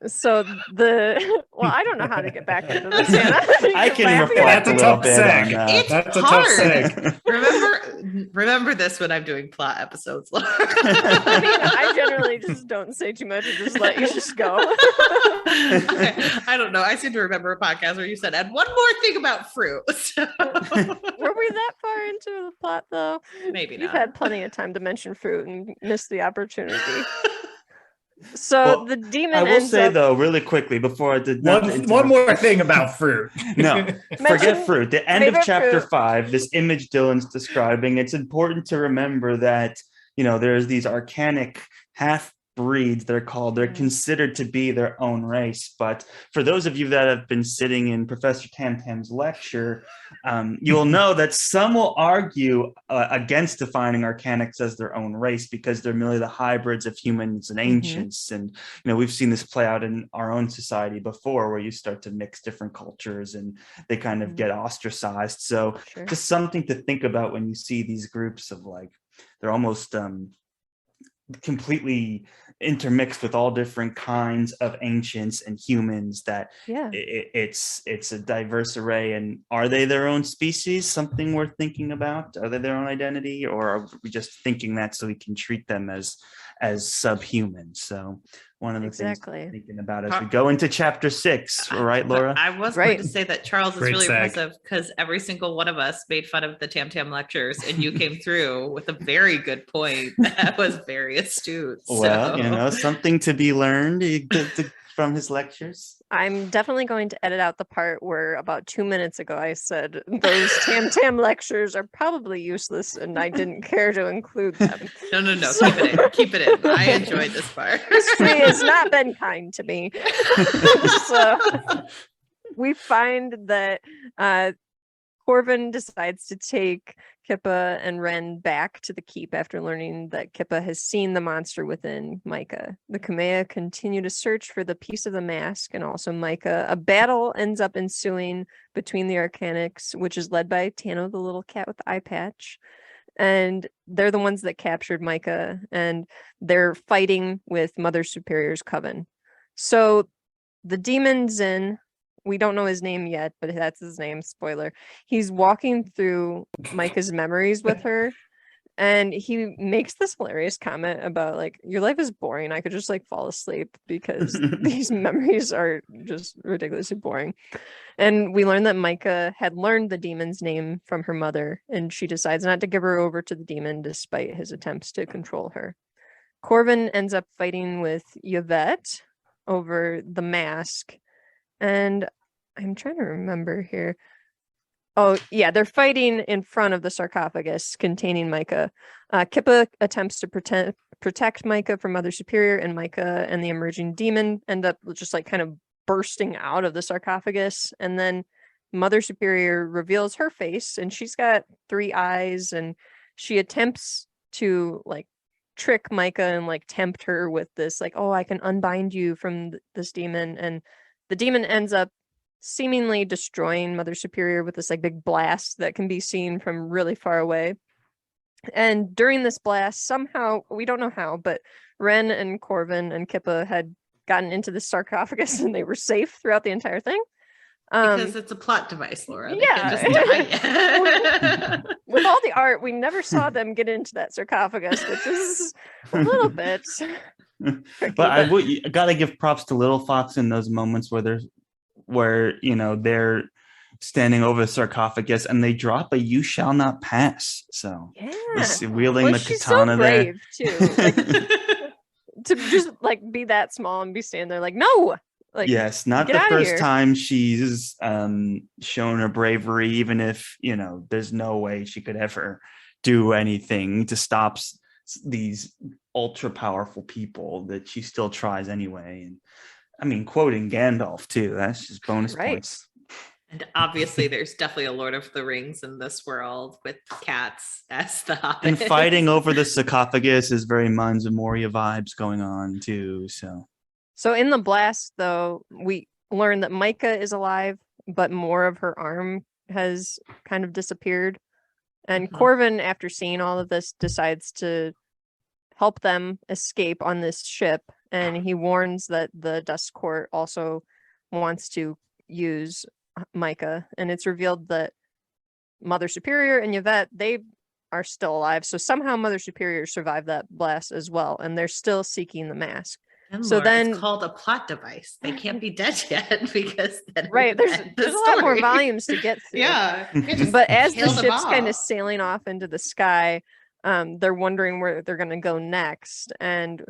So I don't know how to get back into this, Anna. I can reflect a little bit on that. It's hard. Remember this when I'm doing plot episodes, Laura. I generally just don't say too much and just let you just go. I don't know. I seem to remember a podcast where you said, and one more thing about fruit. So. Were we that far into the plot, though? Maybe not. You've had plenty of time to mention fruit and missed the opportunity. So the demon. I will say though, really quickly before I did one more thing about fruit. No, forget fruit. The end of chapter 5. This image Dylan's describing. It's important to remember that there's these arcanic half breeds. They're considered to be their own race. But for those of you that have been sitting in Professor Tamtam's lecture, you'll know that some will argue against defining arcanics as their own race because they're merely the hybrids of humans and ancients. And we've seen this play out in our own society before, where you start to mix different cultures and they kind of get ostracized. So just something to think about when you see these groups of they're almost completely intermixed with all different kinds of ancients and humans, that it's a diverse array. And are they their own species? Something worth thinking about? Are they their own identity, or are we just thinking that so we can treat them as subhuman? So one of the things I'm thinking about as we go into chapter 6, right, Laura? I was going to say that Charles is really impressive because every single one of us made fun of the Tam Tam lectures, and you came through with a very good point that was very astute. Well, something to be learned from his lectures. I'm definitely going to edit out the part where about 2 minutes ago I said those Tam Tam lectures are probably useless and I didn't care to include them. No. Keep it in. I enjoyed this part. History has not been kind to me. So we find that Corvin decides to take Kippa and Ren back to the keep after learning that Kippa has seen the monster within Micah. The Kumeya continue to search for the piece of the mask and also Micah. A battle ends up ensuing between the Arcanics, which is led by Tano, the little cat with the eye patch. And they're the ones that captured Micah, and they're fighting with Mother Superior's coven. So the demon Zin, we don't know his name yet, but that's his name, spoiler. He's walking through Micah's memories with her, and he makes this hilarious comment about your life is boring. I could just fall asleep because these memories are just ridiculously boring. And we learn that Micah had learned the demon's name from her mother, and she decides not to give her over to the demon despite his attempts to control her. Corvin ends up fighting with Yvette over the mask. And I'm trying to remember here. Oh, yeah, they're fighting in front of the sarcophagus containing Micah. Kippa attempts to protect Micah from Mother Superior, and Micah and the emerging demon end up just kind of bursting out of the sarcophagus. And then Mother Superior reveals her face, and she's got 3 eyes, and she attempts to trick Micah and tempt her with this I can unbind you from this demon. And the demon ends up seemingly destroying Mother Superior with this big blast that can be seen from really far away. And during this blast, somehow, we don't know how, but Ren and Corvin and Kippa had gotten into the sarcophagus and they were safe throughout the entire thing. Because it's a plot device, Laura. Yeah. With all the art, we never saw them get into that sarcophagus, which is a little bit tricky, but I gotta give props to Little Fox in those moments where they're standing over the sarcophagus and they drop a "You shall not pass." So wielding the katana, so brave, there too. To just be that small and be standing there no. Yes, not the first time she's shown her bravery, even if there's no way she could ever do anything to stop these ultra powerful people, that she still tries anyway. And I mean, quoting Gandalf too, that's just bonus points. And obviously there's definitely a Lord of the Rings in this world with cats as the hobbits. And fighting over the sarcophagus is very Mines of Moria vibes going on too. So in the blast, though, we learn that Micah is alive, but more of her arm has kind of disappeared. And Corvin, after seeing all of this, decides to help them escape on this ship. And he warns that the Dust Court also wants to use Micah. And it's revealed that Mother Superior and Yvette, they are still alive. So somehow Mother Superior survived that blast as well. And they're still seeking the mask. And so Laura, then it's called a plot device. They can't be dead yet because then right, there's a lot more volumes to get through. Yeah. But as the ship's kind of sailing off into the sky, they're wondering where they're going to go next. And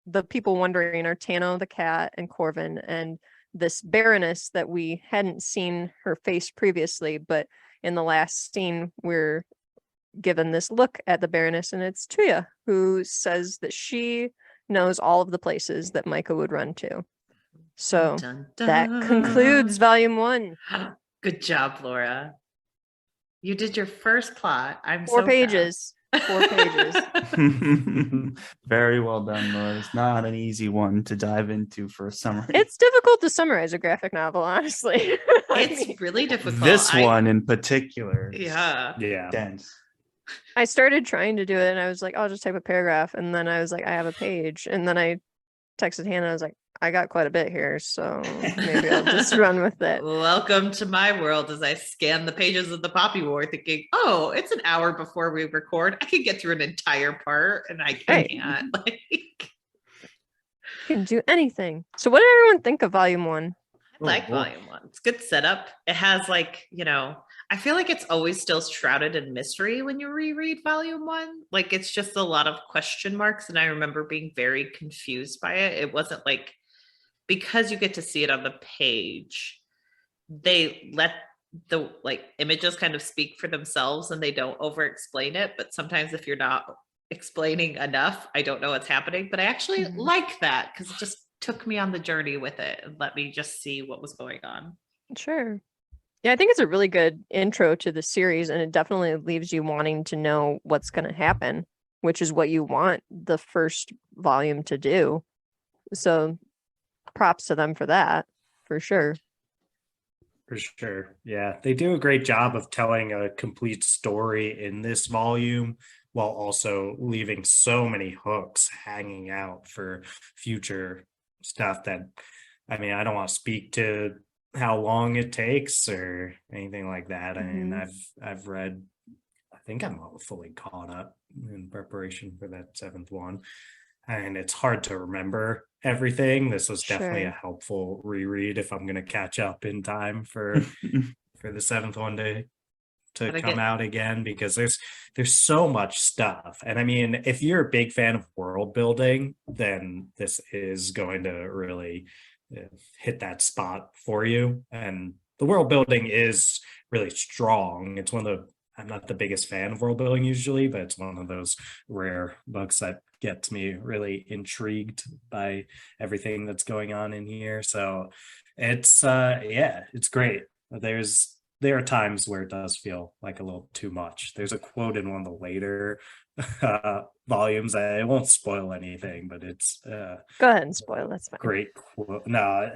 the people wondering are Tano the cat and Corvin and this Baroness that we hadn't seen her face previously, but in the last scene we're given this look at the Baroness, and it's Tuya, who says that she knows all of the places that Micah would run to. So dun, dun. That concludes volume 1. Good job, Laura. You did your first plot. I'm 4 so pages. 4 pages. Very well done, Laura. It's not an easy one to dive into for a summary. It's difficult to summarize a graphic novel, honestly. It's really difficult. This one in particular. Yeah. Dense. I started trying to do it and I was like, I'll just type a paragraph. And then I was like, I have a page. And then I texted Hannah. I was like, I got quite a bit here. So maybe I'll just run with it. Welcome to my world as I scan the pages of the Poppy War thinking, oh, it's an hour before we record. I can get through an entire part and I can't. Like, can do anything. So what did everyone think of volume 1? I like volume 1. It's good setup. It has like, I feel like it's always still shrouded in mystery when you reread volume 1. Like it's just a lot of question marks. And I remember being very confused by it. It wasn't like, because you get to see it on the page, they let the images kind of speak for themselves and they don't over explain it. But sometimes if you're not explaining enough, I don't know what's happening. But I actually like that because it just took me on the journey with it and let me just see what was going on. Sure. Yeah, I think it's a really good intro to the series, and it definitely leaves you wanting to know what's going to happen, which is what you want the first volume to do. So props to them for that, for sure. For sure. Yeah, they do a great job of telling a complete story in this volume while also leaving so many hooks hanging out for future stuff that, I mean, I don't want to speak to how long it takes or anything like that. I mean, I've read, I think I'm fully caught up in preparation for that 7th one, and it's hard to remember everything. This was definitely a helpful reread if I'm going to catch up in time for the 7th one to come out again, because there's so much stuff. And I mean, if you're a big fan of world building, then this is going to really hit that spot for you. And the world building is really strong. It's one of the, I'm not the biggest fan of world building usually, but it's one of those rare books that gets me really intrigued by everything that's going on in here. So it's it's great. There are times where it does feel like a little too much. There's a quote in one of the later volumes. I won't spoil anything, but it's go ahead and spoil. That's fine. Great quote. No,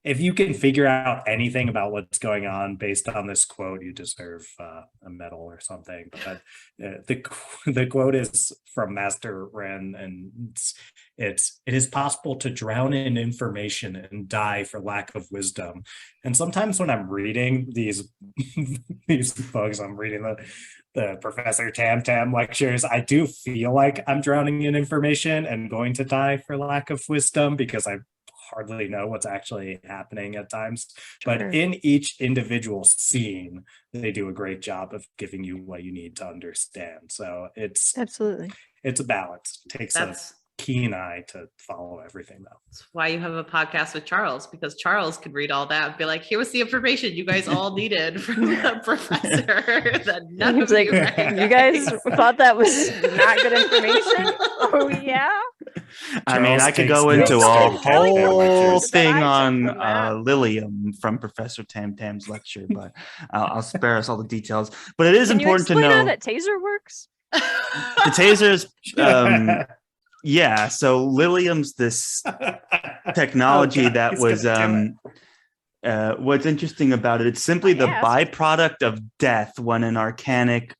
if you can figure out anything about what's going on based on this quote, you deserve a medal or something. But the quote is from Master Ren, and it is possible to drown in information and die for lack of wisdom. And sometimes when I'm reading these books, I'm reading the Professor Tam Tam lectures, I do feel like I'm drowning in information and going to die for lack of wisdom, because I hardly know what's actually happening at times. But in each individual scene, they do a great job of giving you what you need to understand. So it's a balance. It takes a keen eye to follow everything, though. That's why you have a podcast with Charles, because Charles could read all that and be like, here was the information you guys all needed from the professor that none of you recognize. You guys thought that was not good information? Oh yeah. I mean, I could go into a whole thing on Lilium from Professor Tam Tam's lecture, but I'll spare us all the details. But it is important to know how that taser works. The tasers. Yeah, so Lilium's this technology that was what's interesting about it, it's simply the byproduct of death when an arcanic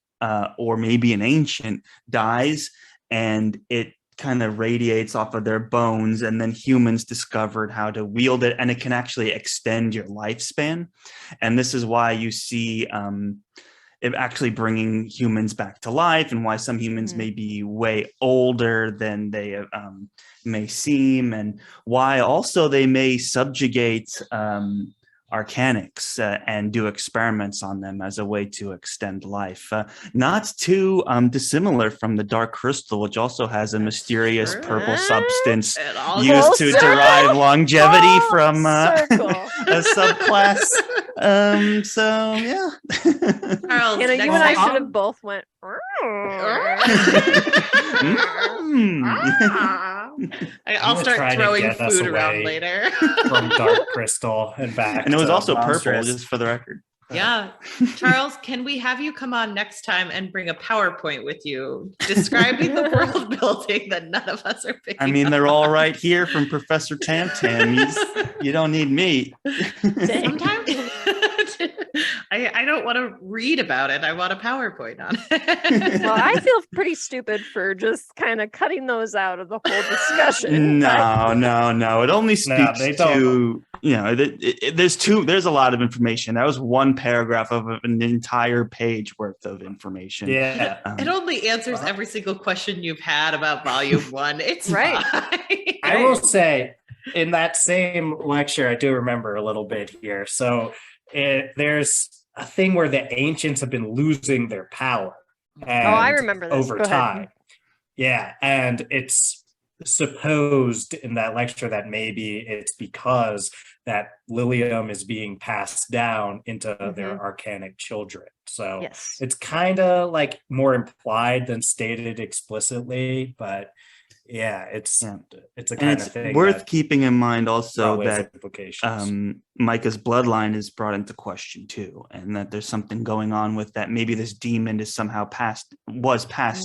or maybe an ancient dies, and it kind of radiates off of their bones, and then humans discovered how to wield it, and it can actually extend your lifespan. And this is why you see it actually bringing humans back to life, and why some humans may be way older than they may seem, and why also they may subjugate arcanics and do experiments on them as a way to extend life. Not too dissimilar from the dark crystal, which also has a mysterious purple substance used to derive longevity from a subclass. So yeah. Charles, you and I should have both went. I'll start throwing food around later. From dark crystal and back. And it was also Monstress. purple, just for the record. Yeah. Charles, can we have you come on next time and bring a PowerPoint with you describing the world building that none of us are picking I mean, up they're all on? right here from Professor Tam Tam. You don't need me. Sometimes I don't want to read about it. I want a PowerPoint on it. Well, I feel pretty stupid for just kind of cutting those out of the whole discussion. No. It only speaks to, there's a lot of information. That was one paragraph of an entire page worth of information. Yeah. It only answers every single question you've had about volume 1. It's right. Fine. I will say, in that same lecture, I do remember a little bit here. So there's a thing where the ancients have been losing their power. I remember this. Over time. Yeah. And it's supposed in that lecture that maybe it's because that Lilium is being passed down into their arcanic children. So it's kind of like more implied than stated explicitly, but yeah, it's a kind of thing worth keeping in mind also that implications. Micah's bloodline is brought into question too, and that there's something going on with that. Maybe this demon is somehow passed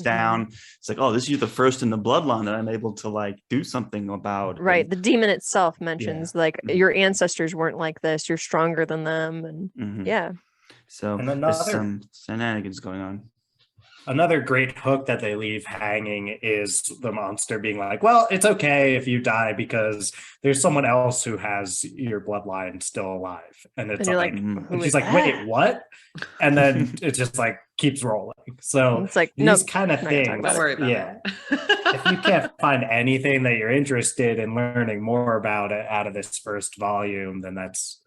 down. It's like, oh, this is the first in the bloodline that I'm able to like do something about. Right. The demon itself mentions like your ancestors weren't like this. You're stronger than them, and So there's some shenanigans going on. Another great hook that they leave hanging is the monster being like, well, it's okay if you die because there's someone else who has your bloodline still alive. And it's like, and she's like, wait, what? And then it just like keeps rolling. So it's like these kind of things. Don't worry about it. If you can't find anything that you're interested in learning more about it out of this first volume, then that's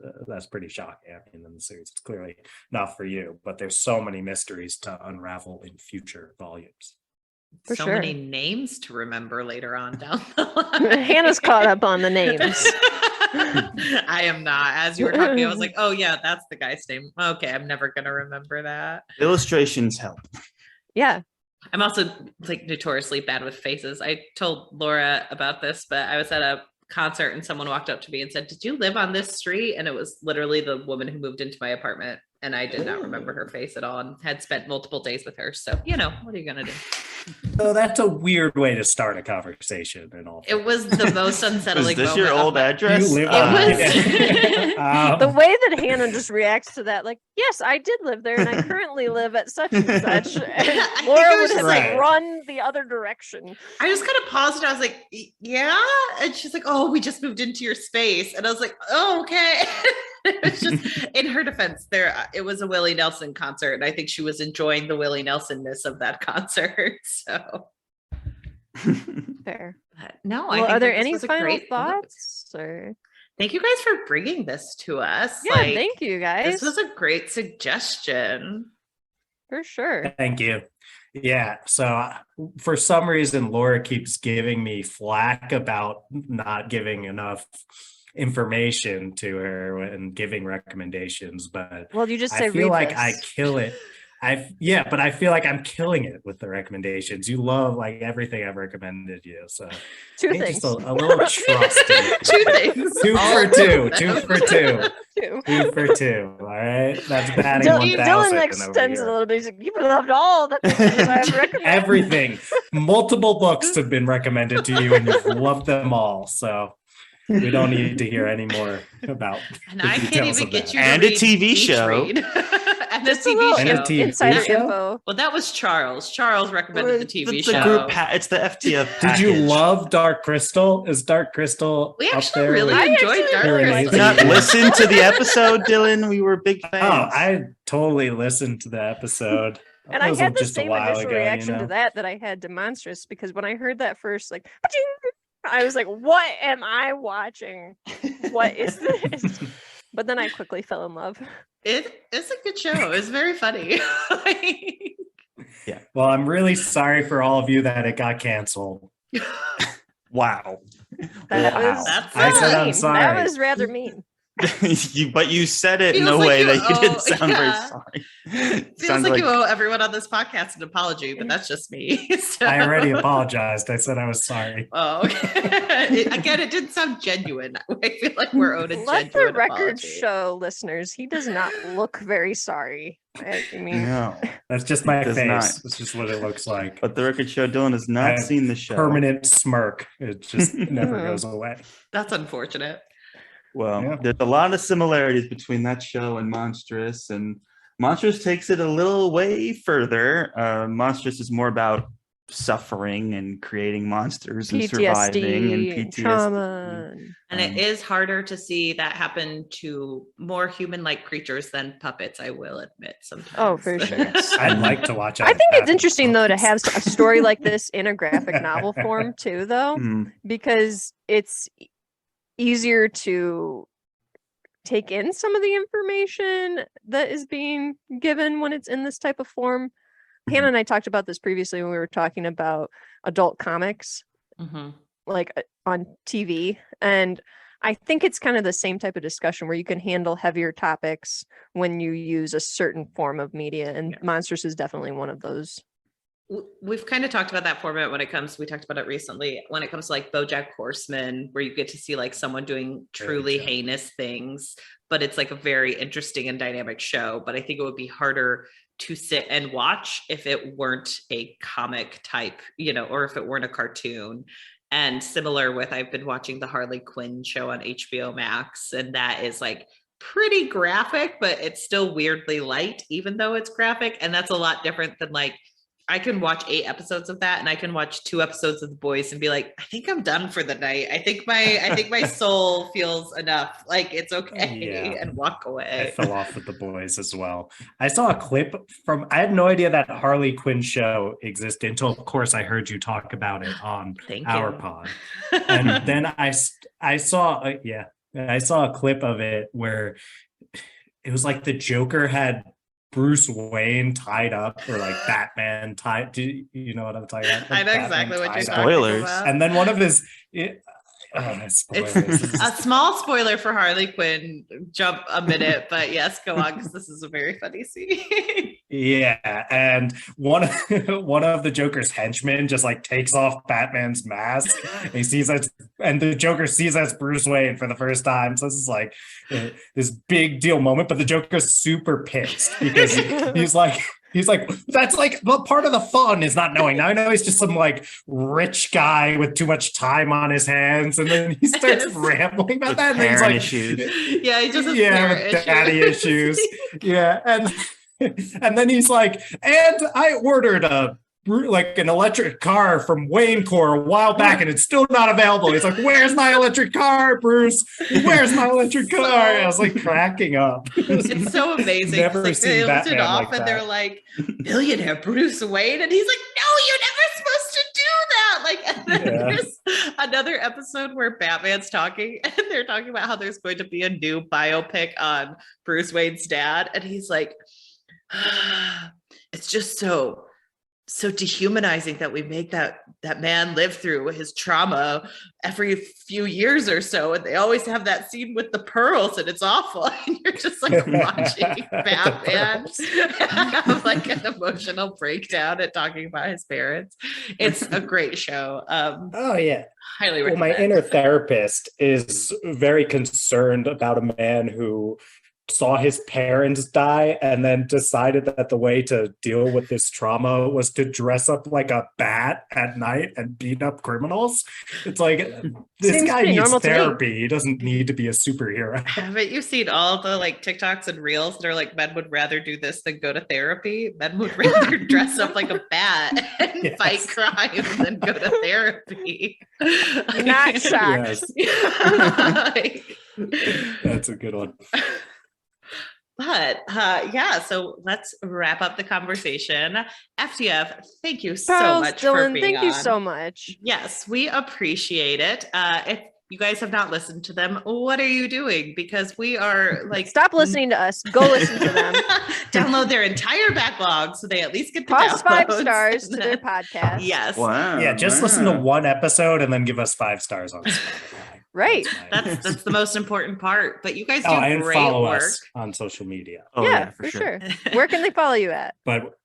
pretty shocking. I mean, in the series, it's clearly not for you, but there's so many mysteries to unravel in future volumes. For so sure. many names to remember later on down the line. Hannah's caught up on the names. I am not. As you were talking, I was like, oh yeah, that's the guy's name. Okay, I'm never going to remember that. Illustrations help. Yeah. I'm also like notoriously bad with faces. I told Laura about this, but I was at a concert and someone walked up to me and said, did you live on this street? And it was literally the woman who moved into my apartment. And I did not remember her face at all and had spent multiple days with her. So, what are you going to do? So that's a weird way to start a conversation and all. It was the most unsettling. Is this your old address? You live the way that Hannah just reacts to that, like, yes, I did live there and I currently live at such and such. And Laura would have like run the other direction. I just kind of paused and I was like, yeah. And she's like, oh, we just moved into your space. And I was like, oh, okay. It was just, in her defense, it was a Willie Nelson concert, and I think she was enjoying the Willie Nelson-ness of that concert. So fair. No, well, are there any final thoughts? Or thank you guys for bringing this to us. Yeah, thank you guys. This was a great suggestion. For sure. Thank you. Yeah. So for some reason, Laura keeps giving me flack about not giving enough information to her and giving recommendations, but you just say I feel like I kill it. But I feel like I'm killing it with the recommendations. You love like everything I've recommended you. So two things. Just a little trust. Two things. Two for two. 2 for 2. All right. That's batting 1,000. Dylan extends a little bit. He's like, you've loved all the things I've recommended. Everything. Multiple books have been recommended to you and you've loved them all. So we don't need to hear any more about. And I can't even get you to and read a TV show. And the TV show. Insider info. Well, that was Charles. Charles recommended the TV show. It's the FTF package. Did you love Dark Crystal? Is Dark Crystal We up actually there? really enjoyed Dark Crystal. Not listen to the episode, Dylan. We were big fans. Oh, I totally listened to the episode. And I had the same initial reaction to that I had to Monstress, because when I heard that first, like, I was like, what am I watching? What is this? But then I quickly fell in love. It's a good show. It's very funny. Yeah. Well, I'm really sorry for all of you that it got canceled. Wow. I said I'm sorry. That was rather mean. But you said it in a way that you didn't sound very sorry. Feels like you owe everyone on this podcast an apology, but that's just me. So. I already apologized. I said I was sorry. Oh, okay. Again, it didn't sound genuine. I feel like we're owed a genuine Let the record apology. show, listeners, he does not look very sorry. I mean, No, that's just my face. not. That's just what it looks like. But the record show, Dylan has not seen the show. Permanent smirk. It just never goes away. That's unfortunate. Well, there's a lot of similarities between that show and Monstress, and Monstress takes it a little way further. Monstress is more about suffering and creating monsters and surviving and PTSD. Trauma. And it is harder to see that happen to more human-like creatures than puppets, I will admit sometimes. Oh, for sure. I'd like to watch it. I think it's interesting, though, to have a story like this in a graphic novel form, too, though, because it's easier to take in some of the information that is being given when it's in this type of form. Hannah and I talked about this previously when we were talking about adult comics, like on TV. And I think it's kind of the same type of discussion where you can handle heavier topics when you use a certain form of media. And Monstress is definitely one of those. We've kind of talked about that format when it comes, we talked about it recently, when it comes to like Bojack Horseman, where you get to see like someone doing truly heinous things, but it's like a very interesting and dynamic show. But I think it would be harder to sit and watch if it weren't a comic type, or if it weren't a cartoon. And similar with, I've been watching the Harley Quinn show on HBO Max, and that is like pretty graphic, but it's still weirdly light, even though it's graphic. And that's a lot different than like, I can watch 8 episodes of that, and I can watch 2 episodes of The Boys and be like, I think I'm done for the night. I think my soul feels enough. Like it's okay, and walk away. I fell off with The Boys as well. I saw a clip I had no idea that Harley Quinn show existed until, of course, I heard you talk about it on our pod. And then I saw a clip of it where it was like the Joker had Bruce Wayne tied up, or like Batman tied. Do you know what I'm talking about? I know exactly what you're talking Spoilers. about. And then one of his it's a small spoiler for Harley Quinn. Jump a minute, but yes, go on, because this is a very funny scene. Yeah, and one of the Joker's henchmen just like takes off Batman's mask. And the Joker sees as Bruce Wayne for the first time. So this is like this big deal moment, but the Joker's super pissed because he's like, that's like the part of the fun is not knowing. Now I know he's just some like rich guy with too much time on his hands, and then he starts rambling about that. And he's like, issues. Yeah, he just with daddy issues. Yeah, and then he's like, and I ordered an electric car from Wayne Corps a while back, and it's still not available. He's like, where's my electric car, Bruce? Where's my electric car? I was like cracking up. It's so amazing. Never like, seen they Batman off like and that. they're like, billionaire Bruce Wayne, and he's like, no, you're never supposed to do that. Like, and then there's another episode where Batman's talking, and they're talking about how there's going to be a new biopic on Bruce Wayne's dad, and he's like, it's just so dehumanizing that we make that man live through his trauma every few years or so, and they always have that scene with the pearls, and it's awful, and you're just like watching Batman have like an emotional breakdown and talking about his parents. It's a great show. Oh yeah, highly recommend. Well, my inner therapist is very concerned about a man who saw his parents die and then decided that the way to deal with this trauma was to dress up like a bat at night and beat up criminals. It's like, this Seems guy pretty needs normal to me. therapy. He doesn't need to be a superhero. Haven't you seen all the like TikToks and reels that are like, men would rather do this than go to therapy? Men would rather dress up like a bat and fight crime than go to therapy. Not shocked. That's a good one. But so let's wrap up the conversation. FTF, thank you so Charles, much Dylan, for being thank on. you so much. Yes, we appreciate it. If you guys have not listened to them, what are you doing? Because we are like, stop listening to us. Go listen to them. Download their entire backlog so they at least get the Toss 5 downloads. stars to their podcast. Yes. Wow. Yeah, just listen to one episode and then give us 5 stars on Spotify. Right. That's the most important part. But you guys do and great follow work. us on social media. Oh, yeah, for sure. Where can they follow you at? But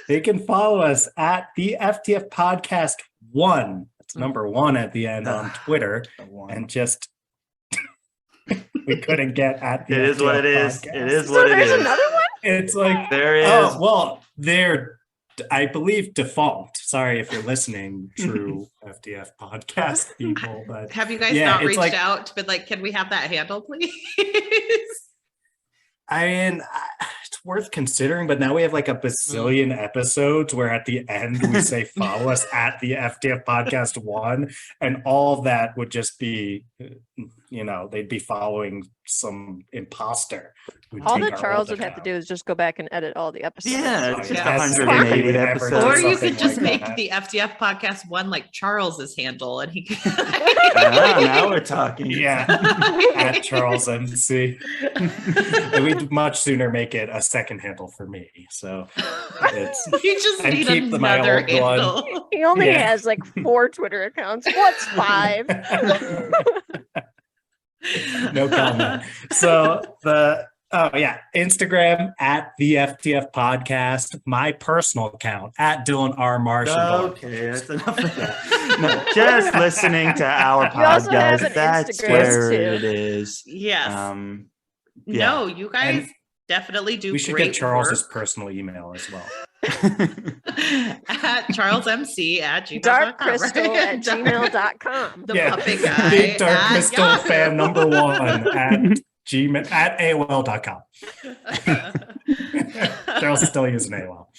they can follow us at the FTF Podcast 1. It's number 1 at the end on Twitter. And just we couldn't get at the It is what it is. Podcast. It is So what it there's is. another one? It's like, There is. oh, well, they're, I believe, default. Sorry if you're listening, true FTF podcast people. But Have you guys yeah, not it's reached like- out to be like, can we have that handle, please? I mean, it's worth considering, but now we have like a bazillion episodes where at the end we say follow us at the FTF Podcast 1, and all that would just be, they'd be following some imposter. who'd All take that our Charles old would have to account. do is just go back and edit all the episodes. Yeah, it's just Yeah. 180 That's episodes. fine. Or you something could just like make that. the FTF podcast 1 like Charles's handle, and he could. Now we're talking. Yeah, at Charles MC. And we'd much sooner make it a second handle for me. So it's You just And need keep my another old one. handle. He only Yeah. has like 4 Twitter accounts. What's 5? no comment. So Instagram at the FTF Podcast. My personal account at Dylan R. Marshall. Okay, that's enough of that. No, just listening to our You also have podcast. an That's Instagram, where too. it is. Yes. Yeah. No, you guys And definitely do We should great get Charles's work. personal email as well. At charlesmc@gmail.com. Darkcrystal@gmail.com. The Yeah. puppet guy. Big Dark at Crystal Yahoo. fan number 1 at AOL.com. Charles is still using AOL.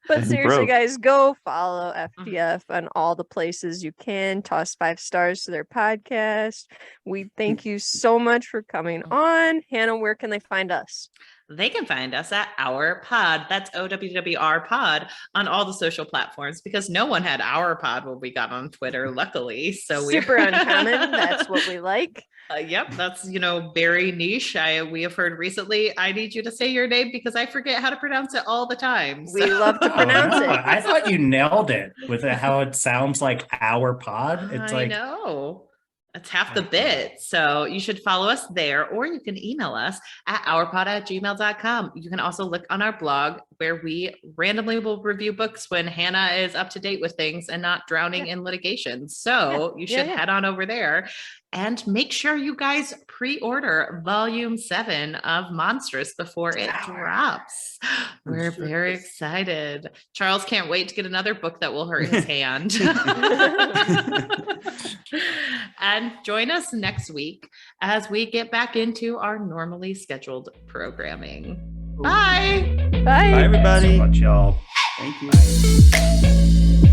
But seriously, Broke. guys, go follow FTF on all the places you can. Toss 5 stars to their podcast. We thank you so much for coming on. Hannah, where can they find us? They can find us at Our Pod. That's OWWR Pod on all the social platforms, because no one had Our Pod when we got on Twitter, luckily. So we Super uncommon. That's what we like. Yep, that's very niche. We have heard recently. I need you to say your name because I forget how to pronounce it all the time. We love to pronounce it. I thought you nailed it with how it sounds like our pod. It's I like know. That's half the bit. So you should follow us there, or you can email us at ourpod@gmail.com. You can also look on our blog where we randomly will review books when Hannah is up to date with things and not drowning in litigation. So you should head on over there and make sure you guys pre-order volume 7 of Monstress before it drops. We're very excited. Charles can't wait to get another book that will hurt his hand. And join us next week as we get back into our normally scheduled programming. Bye. Bye. Bye, everybody. so much, y'all. Thank you.